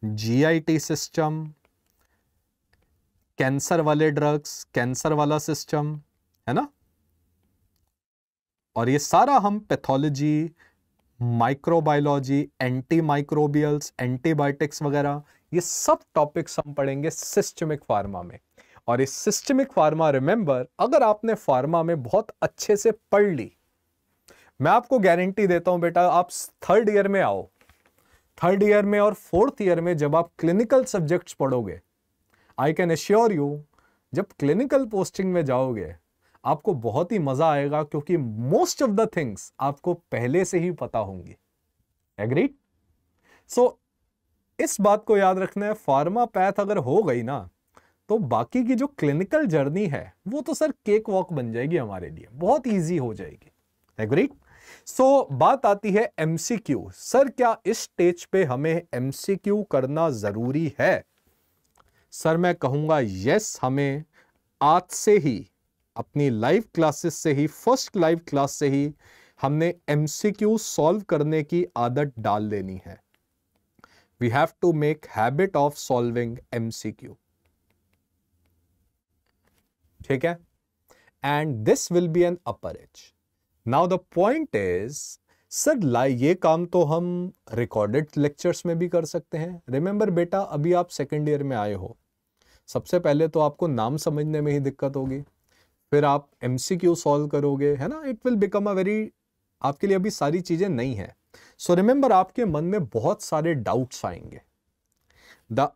JIT system, cancer वाले ड्रग्स, कैंसर वाला सिस्टम, है ना। और ये सारा हम pathology, microbiology, anti microbials, antibiotics वगैरह, ये सब टॉपिक्स हम पढ़ेंगे सिस्टमिक फार्मा में। और इस सिस्टमिक फार्मा, रिमेंबर, अगर आपने फार्मा में बहुत अच्छे से पढ़ ली, मैं आपको गारंटी देता हूं बेटा, आप थर्ड ईयर में आओ, थर्ड ईयर में और फोर्थ ईयर में जब आप क्लिनिकल सब्जेक्ट्स पढ़ोगे, आई कैन एश्योर यू, जब क्लिनिकल पोस्टिंग में जाओगे आपको बहुत ही मजा आएगा, क्योंकि मोस्ट ऑफ द थिंग्स आपको पहले से ही पता होंगी। एग्रीड? सो इस बात को याद रखना है, फार्मा पैथ अगर हो गई ना, तो बाकी की जो क्लिनिकल जर्नी है वो तो सर केक वॉक बन जाएगी, हमारे लिए बहुत इजी हो जाएगी। एग्रीड? सो बात आती है एमसीक्यू। सर क्या इस स्टेज पे हमें एमसीक्यू करना जरूरी है? सर मैं कहूंगा यस, हमें आज से ही, अपनी लाइव क्लासेस से ही, फर्स्ट लाइव क्लास से ही हमने एमसीक्यू सॉल्व करने की आदत डाल लेनी है। We have to make habit of solving MCQ, ठीक है? And this will be an upper edge. Now the point is, sir ये काम तो हम रिकॉर्डेड लेक्चर्स में भी कर सकते हैं। रिमेंबर बेटा, अभी आप सेकेंड ईयर में आए हो, सबसे पहले तो आपको नाम समझने में ही दिक्कत होगी, फिर आप एमसीक्यू सॉल्व करोगे, है ना। It will become a very, आपके लिए अभी सारी चीजें नहीं है। सो रिमेंबर, आपके मन में बहुत सारे डाउट्स आएंगे। The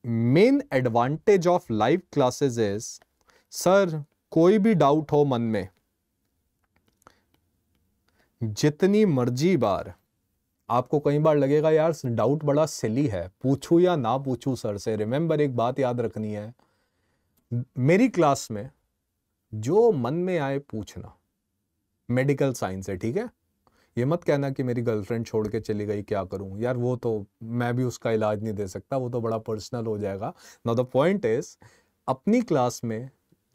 main advantage of live classes is, sir कोई भी डाउट हो मन में, जितनी मर्जी बार, आपको कई बार लगेगा यार डाउट बड़ा सिली है, पूछूं या ना पूछूं सर से। रिमेंबर, एक बात याद रखनी है, मेरी क्लास में जो मन में आए पूछना। मेडिकल साइंस है, ठीक है? ये मत कहना कि मेरी गर्लफ्रेंड छोड़ के चली गई, क्या करूं यार, वो तो मैं भी उसका इलाज नहीं दे सकता, वो तो बड़ा पर्सनल हो जाएगा। नाउ द पॉइंट इज, अपनी क्लास में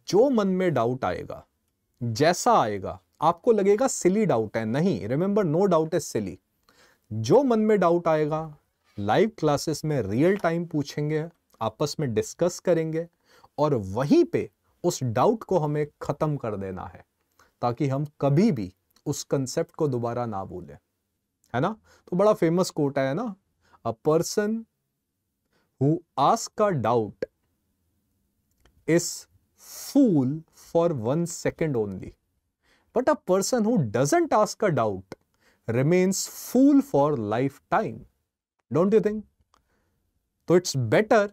जो मन में डाउट आएगा, जैसा आएगा, आपको लगेगा सिली डाउट है, नहीं, रिमेंबर, नो डाउट इज सिली। जो मन में डाउट आएगा, लाइव क्लासेस में रियल टाइम पूछेंगे, आपस में डिस्कस करेंगे, और वहीं पे उस डाउट को हमें खत्म कर देना है, ताकि हम कभी भी उस कंसेप्ट को दोबारा ना भूलें, है ना। तो बड़ा फेमस कोट है ना, a person who ask a doubt is fool for 1 second only, but a person who doesn't ask a doubt remains fool for lifetime. Don't you think? तो इट्स बेटर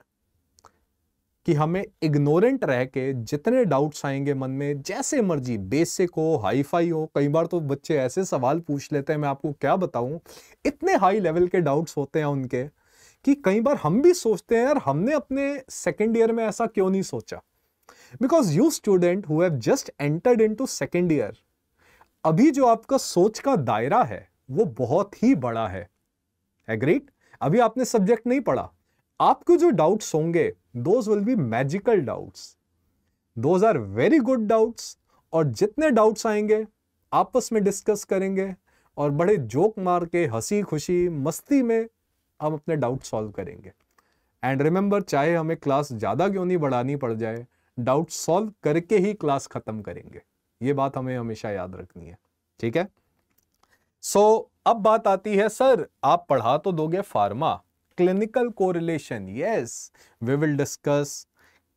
कि हमें इग्नोरेंट रह के, जितने doubts आएंगे मन में, जैसे मर्जी, बेसिक हो, हाई फाई हो, कई बार तो बच्चे ऐसे सवाल पूछ लेते हैं, मैं आपको क्या बताऊं, इतने हाई लेवल के डाउट्स होते हैं उनके, कि कई बार हम भी सोचते हैं यार, हमने अपने सेकेंड ईयर में ऐसा क्यों नहीं सोचा। Because you student who have just entered into second year, अभी जो आपका सोच का दायरा है वो बहुत ही बड़ा है। एग्रीड? अभी आपने सब्जेक्ट नहीं पढ़ा, आपको जो डाउट्स होंगे, those will be magical doubts, those are very good doubts. और जितने डाउट्स आएंगे आपस में डिस्कस करेंगे, और बड़े जोक मार के, हंसी खुशी मस्ती में हम अपने डाउट सॉल्व करेंगे। एंड रिमेंबर, चाहे हमें क्लास ज्यादा क्यों नहीं बढ़ानी पड़ जाए, डाउट सॉल्व करके ही क्लास खत्म करेंगे। ये बात हमें हमेशा याद रखनी है, ठीक है? सो अब बात आती है, सर आप पढ़ा तो दोगे pharma, clinical correlation, yes, we will discuss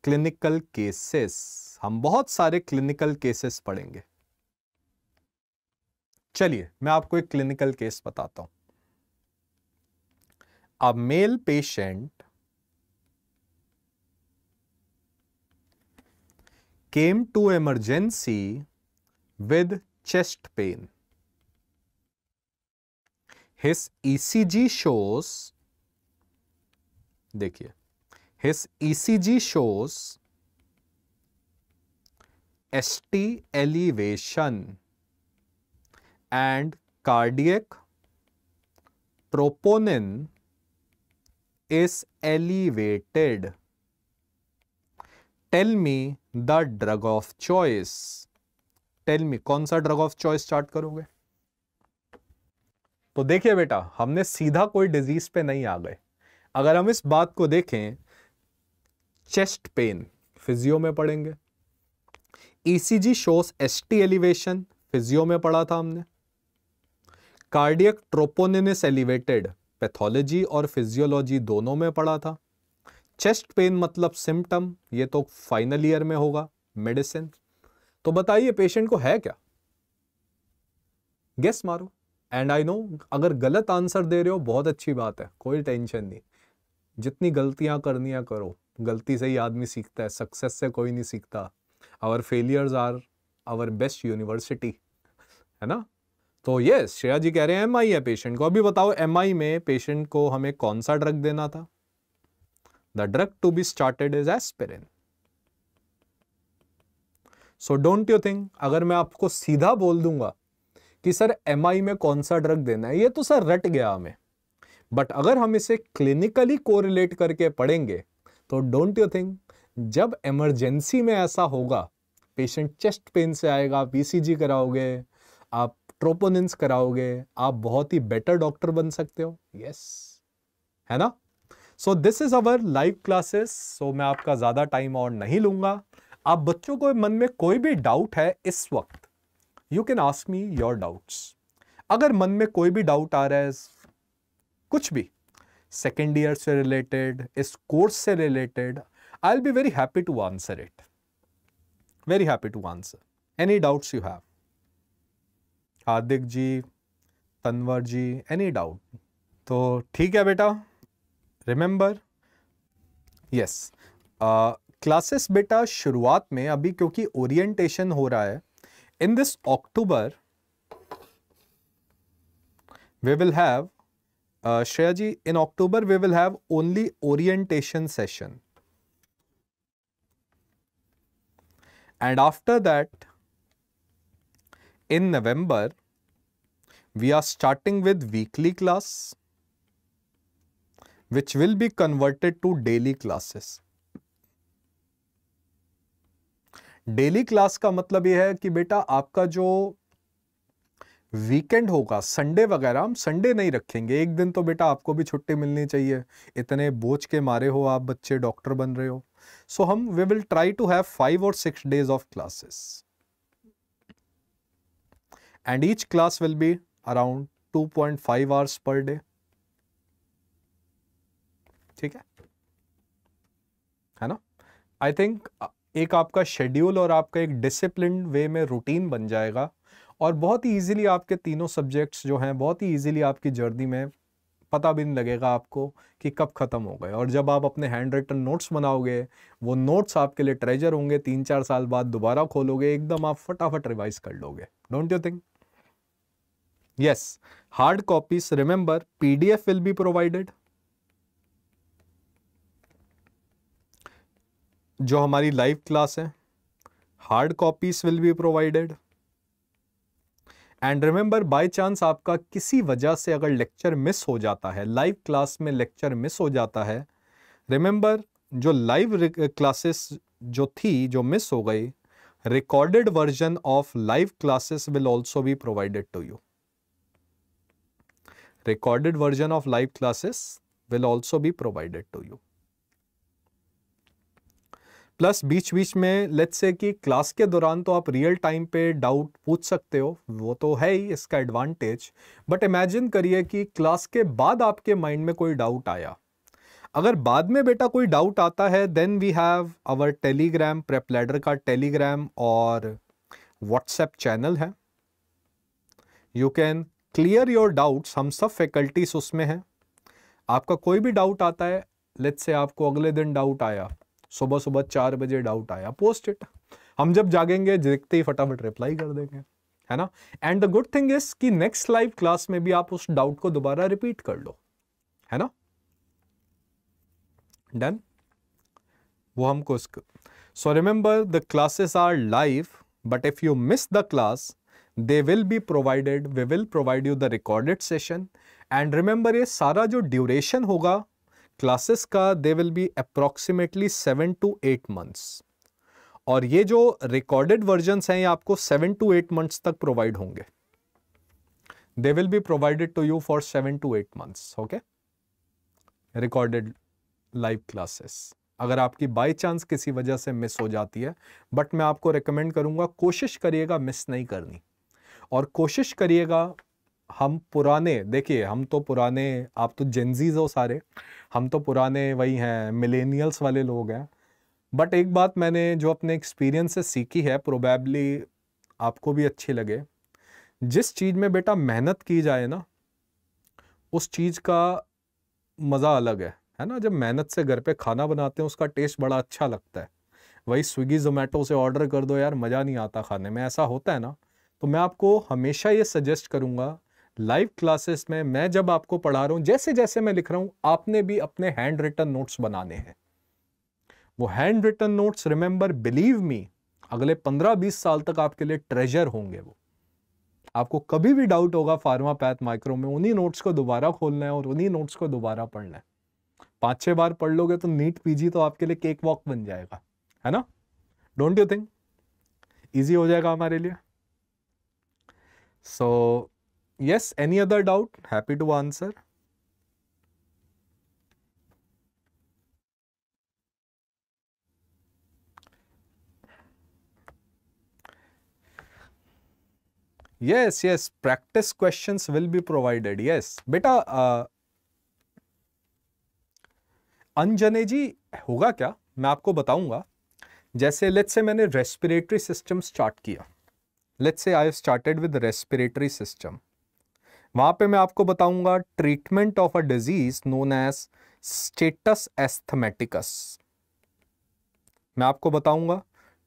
clinical cases. हम बहुत सारे क्लिनिकल केसेस पढ़ेंगे, चलिए मैं आपको एक क्लिनिकल केस बताता हूं। A male patient came to emergency with chest pain. His ECG shows, देखिए, his ECG shows ST elevation and cardiac troponin is elevated. Tell me the drug of choice. Tell me कौन सा drug of choice start करोगे? तो देखिए बेटा, हमने सीधा कोई डिजीज पे नहीं आ गए। अगर हम इस बात को देखें, चेस्ट पेन फिजियो में पढ़ेंगे, ECG shows ST elevation physio में पढ़ा था हमने, cardiac troponin is elevated pathology और फिजियोलॉजी दोनों में पढ़ा था। चेस्ट पेन मतलब सिम्टम, ये तो फाइनल ईयर में होगा मेडिसिन। तो बताइए पेशेंट को है क्या? गेस मारो। एंड आई नो अगर गलत आंसर दे रहे हो बहुत अच्छी बात है, कोई टेंशन नहीं, जितनी गलतियां करनी है करो, गलती से ही आदमी सीखता है, सक्सेस से कोई नहीं सीखता। Our failures are our best university, है ना? तो ये श्रेया जी कह रहे हैं एमआई है पेशेंट को। अभी बताओ एमआई में पेशेंट को हमें कौन सा ड्रग देना था? The drug to be started is aspirin. So don't you think, अगर मैं आपको सीधा बोल दूंगा कि सर एमआई में कौन सा ड्रग देना है, ये तो सर रट गया हमें। बट अगर हम इसे क्लिनिकली कोरिलेट करके पढ़ेंगे तो डोंट यू थिंक जब इमरजेंसी में ऐसा होगा, पेशेंट चेस्ट पेन से आएगा, आप ईसीजी कराओगे, आप ट्रोपोनिन्स कराओगे, आप बहुत ही बेटर डॉक्टर बन सकते हो। यस, है ना? So this is our live classes. सो मैं आपका ज्यादा टाइम और नहीं लूंगा। आप बच्चों को मन में कोई भी डाउट है इस वक्त, you can ask me your doubts. अगर मन में कोई भी डाउट आ रहा है, कुछ भी सेकेंड ईयर से रिलेटेड, इस कोर्स से रिलेटेड, I will be very happy to answer it, very happy to answer any doubts you have. Hardik ji, Tanwar ji, any doubt? तो ठीक है बेटा, रिमेंबर, यस, क्लासेस बेटा शुरुआत में अभी क्योंकि ओरिएंटेशन हो रहा है, in this October we will have, Shreya ji, in October we will have only orientation session, and after that in November we are starting with weekly class which will be converted to daily classes. Daily class का मतलब यह है कि बेटा आपका जो weekend होगा, Sunday वगैरह, हम संडे नहीं रखेंगे। एक दिन तो बेटा आपको भी छुट्टी मिलनी चाहिए, इतने बोझ के मारे हो आप बच्चे, डॉक्टर बन रहे हो। सो हम we will try to have 5 or 6 days of classes. And each class will be around 2.5 hours per day. ठीक है ना? आई थिंक एक आपका शेड्यूल और आपका एक डिसिप्लिन वे में रूटीन बन जाएगा और बहुत ही इजीली आपके तीनों सब्जेक्ट्स जो हैं, बहुत ही इजीली आपकी जर्नी में पता भी नहीं लगेगा आपको कि कब खत्म हो गए। और जब आप अपने हैंड रिटन नोट्स बनाओगे, वो नोट्स आपके लिए ट्रेजर होंगे। 3-4 साल बाद दोबारा खोलोगे, एकदम आप फटाफट रिवाइज कर लोगे। Don't you think? Yes, hard copies, remember, PDF will be provided. जो हमारी लाइव क्लास है, hard copies will be provided. And remember, by chance आपका किसी वजह से अगर लेक्चर मिस हो जाता है, लाइव क्लास में लेक्चर मिस हो जाता है, रिमेंबर जो लाइव क्लासेस जो थी, जो मिस हो गई, recorded version of live classes will also be provided to you. Recorded version of live classes will also be provided to you. Plus बीच बीच में लेट्स से कि क्लास के दौरान तो आप रियल टाइम पे डाउट पूछ सकते हो, वो तो है ही इसका एडवांटेज। बट इमेजिन करिए कि क्लास के बाद आपके माइंड में कोई डाउट आया। अगर बाद में बेटा कोई डाउट आता है, then we have our Telegram, PrepLadder का टेलीग्राम और व्हाट्सएप चैनल है। You can clear your doubts, हम सब फैकल्टीज उसमें हैं। आपका कोई भी डाउट आता है, लेट्स से आपको अगले दिन डाउट आया, सुबह सुबह 4 बजे डाउट आया, पोस्ट इट, हम जब जागेंगे देखते ही फटाफट रिप्लाई कर देंगे, है ना। And the good thing is कि नेक्स्ट लाइव क्लास में भी आप उस डाउट को दोबारा रिपीट कर लो, है ना। डन, वो हमको so remember the classes are live, but if you miss the class they will be provided, we will provide you the recorded session, and remember ये सारा जो ड्यूरेशन होगा क्लासेस का, they will be approximately 7 to 8 months, और ये जो recorded versions हैं ये आपको 7 to 8 months तक प्रोवाइड होंगे, they will be provided to you for 7 to 8 months, okay, recorded live classes. अगर आपकी बाय चांस किसी वजह से मिस हो जाती है, बट मैं आपको रिकमेंड करूंगा कोशिश करिएगा मिस नहीं करनी, और कोशिश करिएगा, हम पुराने, देखिए हम तो पुराने, आप तो जेनजीज हो सारे, हम तो पुराने वही हैं, मिलेनियल्स वाले लोग हैं, बट एक बात मैंने जो अपने एक्सपीरियंस से सीखी है, प्रोबेबली आपको भी अच्छी लगे, जिस चीज़ में बेटा मेहनत की जाए ना, उस चीज़ का मज़ा अलग है ना। जब मेहनत से घर पे खाना बनाते हैं उसका टेस्ट बड़ा अच्छा लगता है, वही स्विगी जोमेटो से ऑर्डर कर दो यार, मज़ा नहीं आता खाने में, ऐसा होता है ना। तो मैं आपको हमेशा ये सजेस्ट करूंगा, लाइव क्लासेस में मैं जब आपको पढ़ा रहा हूं, जैसे जैसे मैं लिख रहा हूं, आपने भी अपने हैंड रिटन नोट्स बनाने हैं। वो hand written notes, remember, believe me, अगले 15-20 साल तक आपके लिए ट्रेजर होंगे। वो आपको कभी भी डाउट होगा फार्मा पैथ माइक्रो में, उन्हीं नोट्स को दोबारा खोलना है और उन्हीं नोट्स को दोबारा पढ़ना है। 5-6 बार पढ़ लोगे तो नीट पीजी तो आपके लिए केक वॉक बन जाएगा, है ना। डोंट यू थिंक इजी हो जाएगा हमारे लिए? So, yes, any other doubt? Happy to answer. Yes, yes, practice questions will be provided. Yes, बेटा अंजने जी होगा क्या, मैं आपको बताऊंगा। जैसे लेट्स से मैंने रेस्पिरेटरी सिस्टम स्टार्ट किया, let's say I started with respiratory system, वहां पे मैं आपको बताऊंगा treatment of a disease known as status asthmaticus. मैं आपको बताऊंगा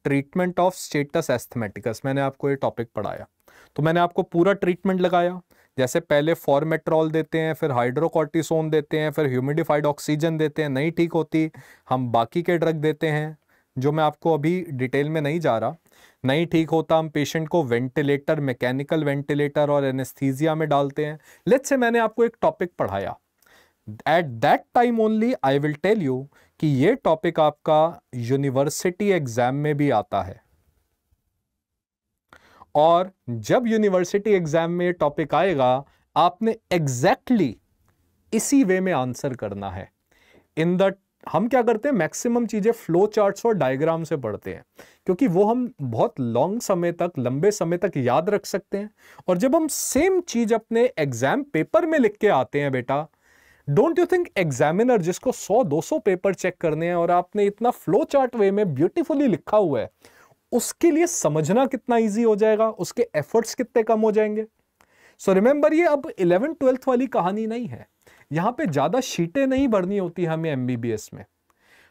ट्रीटमेंट ऑफ स्टेटस एस्थमेटिकस, मैंने आपको ये टॉपिक पढ़ाया, तो मैंने आपको पूरा ट्रीटमेंट लगाया। जैसे पहले फॉर्मेट्रॉल देते हैं, फिर हाइड्रोकॉर्टिसोन देते हैं, फिर ह्यूमिडिफाइड ऑक्सीजन देते हैं, नहीं ठीक होती हम बाकी के ड्रग देते हैं, जो मैं आपको अभी डिटेल में नहीं जा रहा। नहीं ठीक होता हम पेशेंट को वेंटिलेटर, मैकेनिकल वेंटिलेटर और एनेस्थीसिया में डालते हैं। लेट्स से मैंने आपको एक टॉपिक पढ़ाया, at that time only I will tell you कि ये टॉपिक आपका यूनिवर्सिटी एग्जाम में भी आता है, और जब यूनिवर्सिटी एग्जाम में ये टॉपिक आएगा आपने एग्जैक्टली इसी वे में आंसर करना है। इन द हम क्या करते हैं, मैक्सिमम चीजें फ्लो चार्ट्स और डायग्राम से पढ़ते हैं, क्योंकि वो हम बहुत लॉन्ग समय तक, लंबे समय तक याद रख सकते हैं। और जब हम सेम चीज अपने एग्जाम पेपर में लिख के आते हैं बेटा, डोंट यू थिंक एग्जामिनर जिसको 100-200 पेपर चेक करने हैं और आपने इतना फ्लो चार्ट वे में ब्यूटीफुली लिखा हुआ है, उसके लिए समझना कितना इजी हो जाएगा, उसके एफर्ट्स कितने कम हो जाएंगे। सो रिमेंबर, ये अब 11th-12th वाली कहानी नहीं है, यहां पे ज्यादा शीटें नहीं भरनी होती हमें एमबीबीएस में।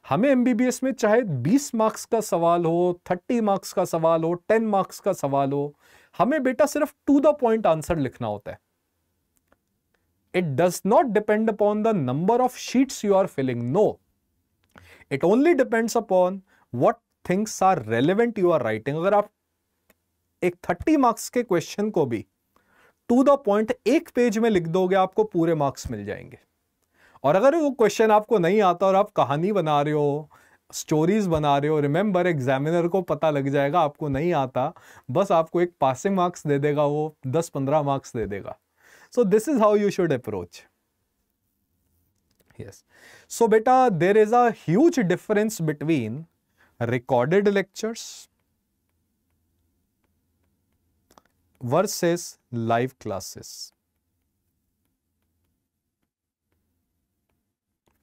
हमें एमबीबीएस में चाहे 20 मार्क्स का सवाल हो, 30 मार्क्स का सवाल हो, 10 मार्क्स का सवाल हो, हमें बेटा सिर्फ टू द पॉइंट आंसर लिखना होता है। It does not depend upon the number of sheets you are filling, no, it only depends upon what things are relevant you are writing. अगर आप एक 30 मार्क्स के क्वेश्चन को भी टू द पॉइंट एक पेज में लिख दोगे, आपको पूरे मार्क्स मिल जाएंगे। और अगर वो क्वेश्चन आपको नहीं आता और आप कहानी बना रहे हो, स्टोरीज बना रहे हो, रिमेंबर एग्जामिनर को पता लग जाएगा आपको नहीं आता, बस आपको एक पासिंग मार्क्स दे देगा, वो 10-15 मार्क्स दे देगा। So this is how you should approach. Yes, so बेटा there is a huge difference between recorded lectures versus live classes।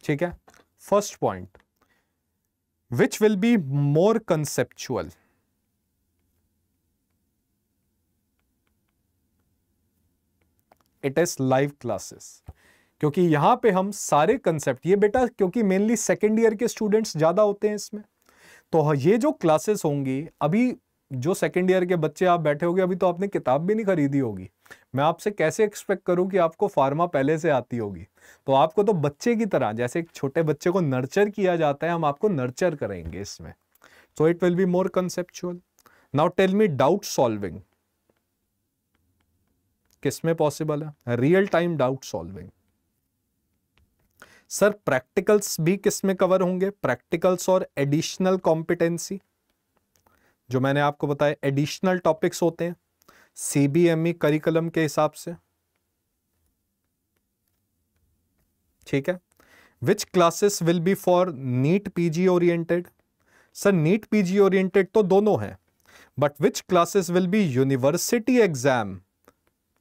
ठीक है, first point, which will be more conceptual। It is live classes, क्योंकि यहां पे हम सारे concept, ये बेटा क्योंकि मेनली सेकेंड ईयर के स्टूडेंट्स ज्यादा होते हैं इसमें, तो ये जो क्लासेस होंगी, अभी जो सेकेंड ईयर के बच्चे आप बैठे होगे, अभी तो आपने किताब भी नहीं खरीदी होगी, मैं आपसे कैसे एक्सपेक्ट करूं कि आपको फार्मा पहले से आती होगी। तो आपको तो बच्चे की तरह, जैसे एक छोटे बच्चे को नर्चर किया जाता है, हम आपको नर्चर करेंगे इसमें। So it will be more conceptual. Now tell me, doubt solving किसमें पॉसिबल है? Real time doubt solving. Sir practicals भी किसमें कवर होंगे? प्रैक्टिकल्स और एडिशनल कॉम्पिटेंसी, जो मैंने आपको बताया एडिशनल टॉपिक्स होते हैं सीबीएमई करिकुलम के हिसाब से, ठीक है। Which classes will be for NEET PG oriented? Sir NEET PG oriented तो दोनों है, but which classes will be university exam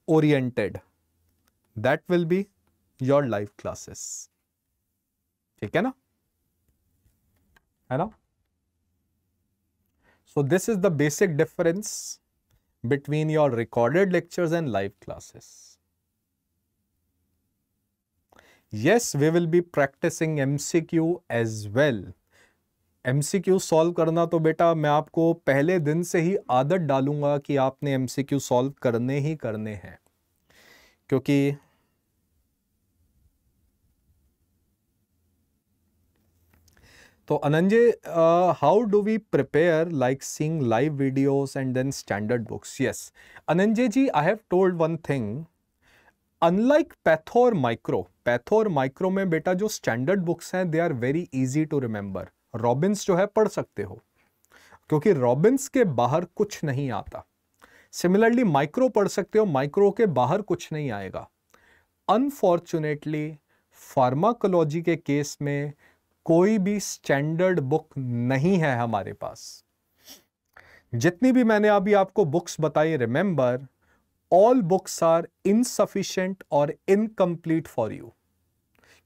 oriented? That will be your live classes, ठीक है ना, है ना। So this is the basic difference between your recorded lectures and live classes. Yes, we will be practicing MCQ as well. MCQ solve करना तो बेटा मैं आपको पहले दिन से ही आदत डालूंगा कि आपने MCQ सॉल्व करने ही करने हैं, क्योंकि तो Ananje, how do we prepare like seeing live videos and then standard books? Yes Ananje ji, I have told one thing, unlike patho और माइक्रो में बेटा जो स्टैंडर्ड बुक्स हैं they are very easy to remember. Robbins जो है पढ़ सकते हो, क्योंकि रॉबिन्स के बाहर कुछ नहीं आता। सिमिलरली माइक्रो पढ़ सकते हो, माइक्रो के बाहर कुछ नहीं आएगा। अनफॉर्चुनेटली फार्माकोलॉजी के केस में कोई भी स्टैंडर्ड बुक नहीं है हमारे पास। जितनी भी मैंने अभी आपको बुक्स बताई, remember all books are insufficient और इनकम्प्लीट फॉर यू,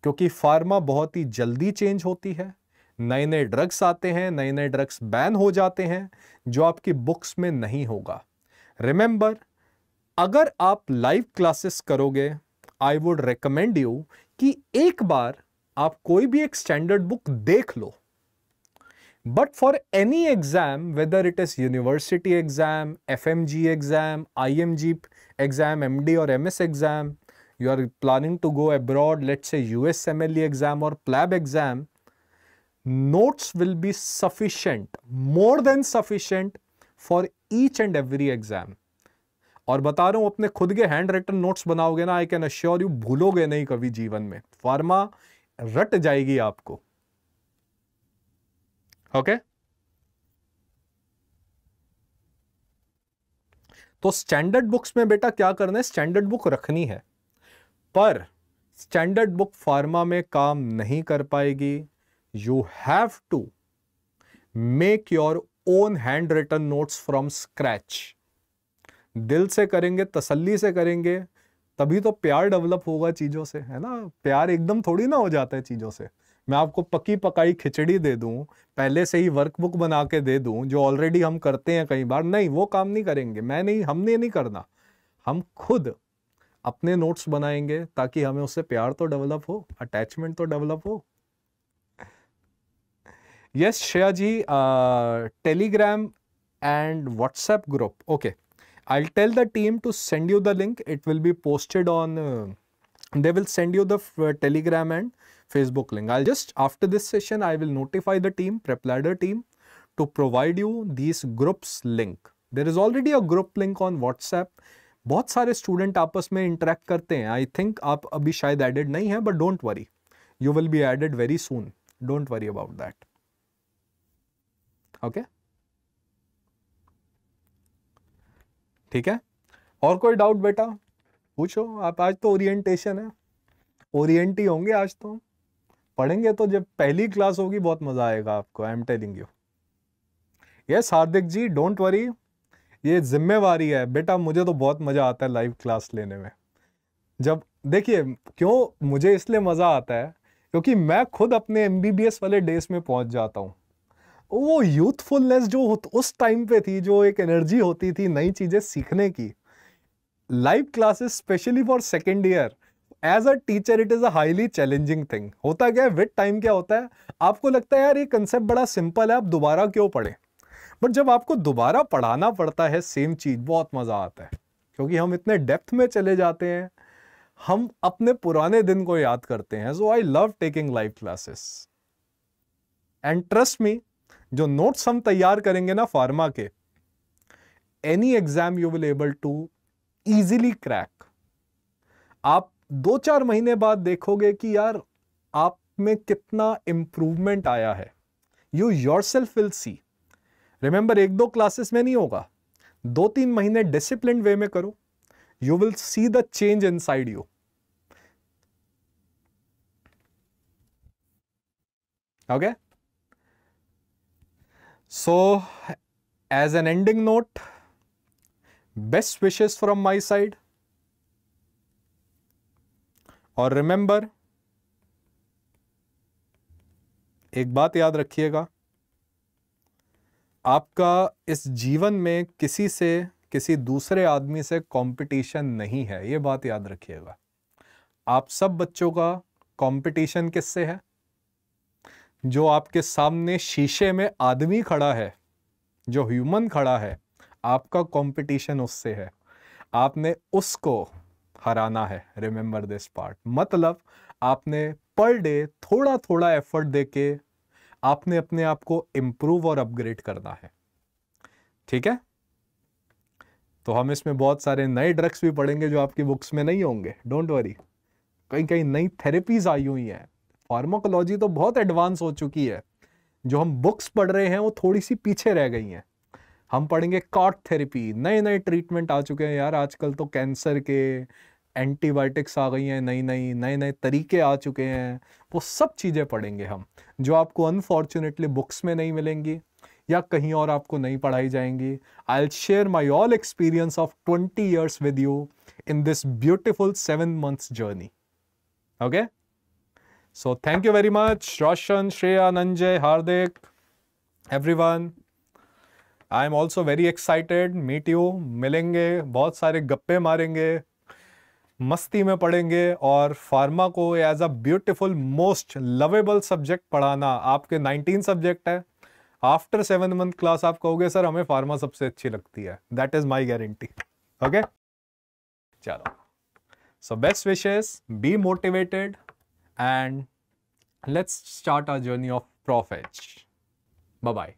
क्योंकि फार्मा बहुत ही जल्दी चेंज होती है, नए नए ड्रग्स आते हैं, नए नए ड्रग्स बैन हो जाते हैं, जो आपकी बुक्स में नहीं होगा। रिमेंबर, अगर आप लाइव क्लासेस करोगे, आई वुड रिकमेंड यू कि एक बार आप कोई भी एक स्टैंडर्ड बुक देख लो, but for any exam, whether it is university exam, FMG exam, IMG exam, MD और MS exam, you are planning to go abroad, let's say USMLE exam or PLAB exam, notes will be sufficient, more than sufficient for each and every exam. और बता रहा हूं, अपने खुद के hand written notes बनाओगे ना, आई कैन अश्योर यू भूलोगे नहीं कभी जीवन में, फार्मा रट जाएगी आपको। ओके तो स्टैंडर्ड बुक्स में बेटा क्या करना है, स्टैंडर्ड बुक रखनी है, पर स्टैंडर्ड बुक फार्मा में काम नहीं कर पाएगी। You have to make your own hand written notes from scratch. दिल से करेंगे, तसल्ली से करेंगे, तभी तो प्यार डेवलप होगा चीजों से, है ना। प्यार एकदम थोड़ी ना हो जाता है चीजों से। मैं आपको पकी पकाई खिचड़ी दे दूं, पहले से ही वर्कबुक बना के दे दूं, जो ऑलरेडी हम करते हैं कई बार, नहीं, वो काम नहीं करेंगे। हमने नहीं करना, हम खुद अपने नोट्स बनाएंगे, ताकि हमें उससे प्यार तो डेवलप हो, अटैचमेंट तो डेवलप हो। Yes Shreya ji, Telegram and WhatsApp group, okay, I'll tell the team to send you the link. It will be posted on, they will send you the Telegram and Facebook link. I'll just, after this session, I will notify the team, PrepLadder team, to provide you these groups link. There is already a group link on WhatsApp. बहुत सारे student आपस में interact करते हैं। I think आप अभी शायद added नहीं है, but don't worry, you will be added very soon, don't worry about that. Okay, ठीक है। और कोई डाउट बेटा पूछो आप। आज तो ओरिएंटेशन है, ओरिएंट ही होंगे आज तो, पढ़ेंगे तो जब पहली क्लास होगी बहुत मजा आएगा आपको, I am telling you. Yes Hardik ji, don't worry, ये जिम्मेवारी है बेटा, मुझे तो बहुत मजा आता है लाइव क्लास लेने में। जब देखिए क्यों मुझे इसलिए मजा आता है, क्योंकि मैं खुद अपने एमबीबीएस वाले डेज में पहुंच जाता हूं। वो यूथफुलनेस जो उस टाइम पे थी, जो एक एनर्जी होती थी नई चीजें सीखने की, live classes specially for second year, as a teacher it is a highly challenging thing. होता क्या है, विद टाइम क्या होता है, आपको लगता है यार ये कंसेप्ट बड़ा सिंपल है, आप दोबारा क्यों पढ़ें, बट जब आपको दोबारा पढ़ाना पड़ता है सेम चीज, बहुत मजा आता है, क्योंकि हम इतने डेप्थ में चले जाते हैं, हम अपने पुराने दिन को याद करते हैं। So I love taking live classes and trust me, जो नोट्स हम तैयार करेंगे ना फार्मा के, any exam you will able to easily crack. आप 2-4 महीने बाद देखोगे कि यार आप में कितना इंप्रूवमेंट आया है। You yourself will see. Remember, 1-2 classes में नहीं होगा, 2-3 महीने डिसिप्लिन वे में करो, you will see the change inside you. Okay, so as an ending note, best wishes from my side, और रिमेंबर एक बात याद रखिएगा, आपका इस जीवन में किसी से, किसी दूसरे आदमी से कंपटीशन नहीं है, ये बात याद रखिएगा। आप सब बच्चों का कंपटीशन किससे है? जो आपके सामने शीशे में आदमी खड़ा है, जो ह्यूमन खड़ा है, आपका कंपटीशन उससे है। आपने उसको हराना है। Remember this part. मतलब आपने पर डे थोड़ा थोड़ा एफर्ट देके आपने अपने आप को इंप्रूव और अपग्रेड करना है। ठीक है, तो हम इसमें बहुत सारे नए ड्रग्स भी पढ़ेंगे जो आपकी बुक्स में नहीं होंगे, डोंट वरी। कई कई नई थेरेपीज आई हुई हैं। फार्माकोलॉजी तो बहुत एडवांस हो चुकी है, जो हम बुक्स पढ़ रहे हैं वो थोड़ी सी पीछे रह गई हैं। हम पढ़ेंगे कॉट थेरेपी, नए नए ट्रीटमेंट आ चुके हैं यार आजकल तो, कैंसर के एंटीबायोटिक्स आ गई हैं, नए नए तरीके आ चुके हैं। वो सब चीज़ें पढ़ेंगे हम, जो आपको अनफॉर्चुनेटली बुक्स में नहीं मिलेंगी या कहीं और आपको नहीं पढ़ाई जाएंगी। I will share my all experience of 20 years with you in this beautiful 7 months journey. Okay? So thank you very much, Roshan, Shreya, Nanjay, Hardik, everyone. I am also very excited. Meet you. मिलेंगे, बहुत सारे गप्पे मारेंगे, मस्ती में पढ़ेंगे, और pharma को as a beautiful most lovable subject पढ़ाना। आपके 19 सब्जेक्ट है, आफ्टर 7 month क्लास आप कहोगे सर हमें फार्मा सबसे अच्छी लगती है। That is my guarantee. Okay, चलो, so best wishes, be motivated, and let's start our journey of Prof H. Bye bye.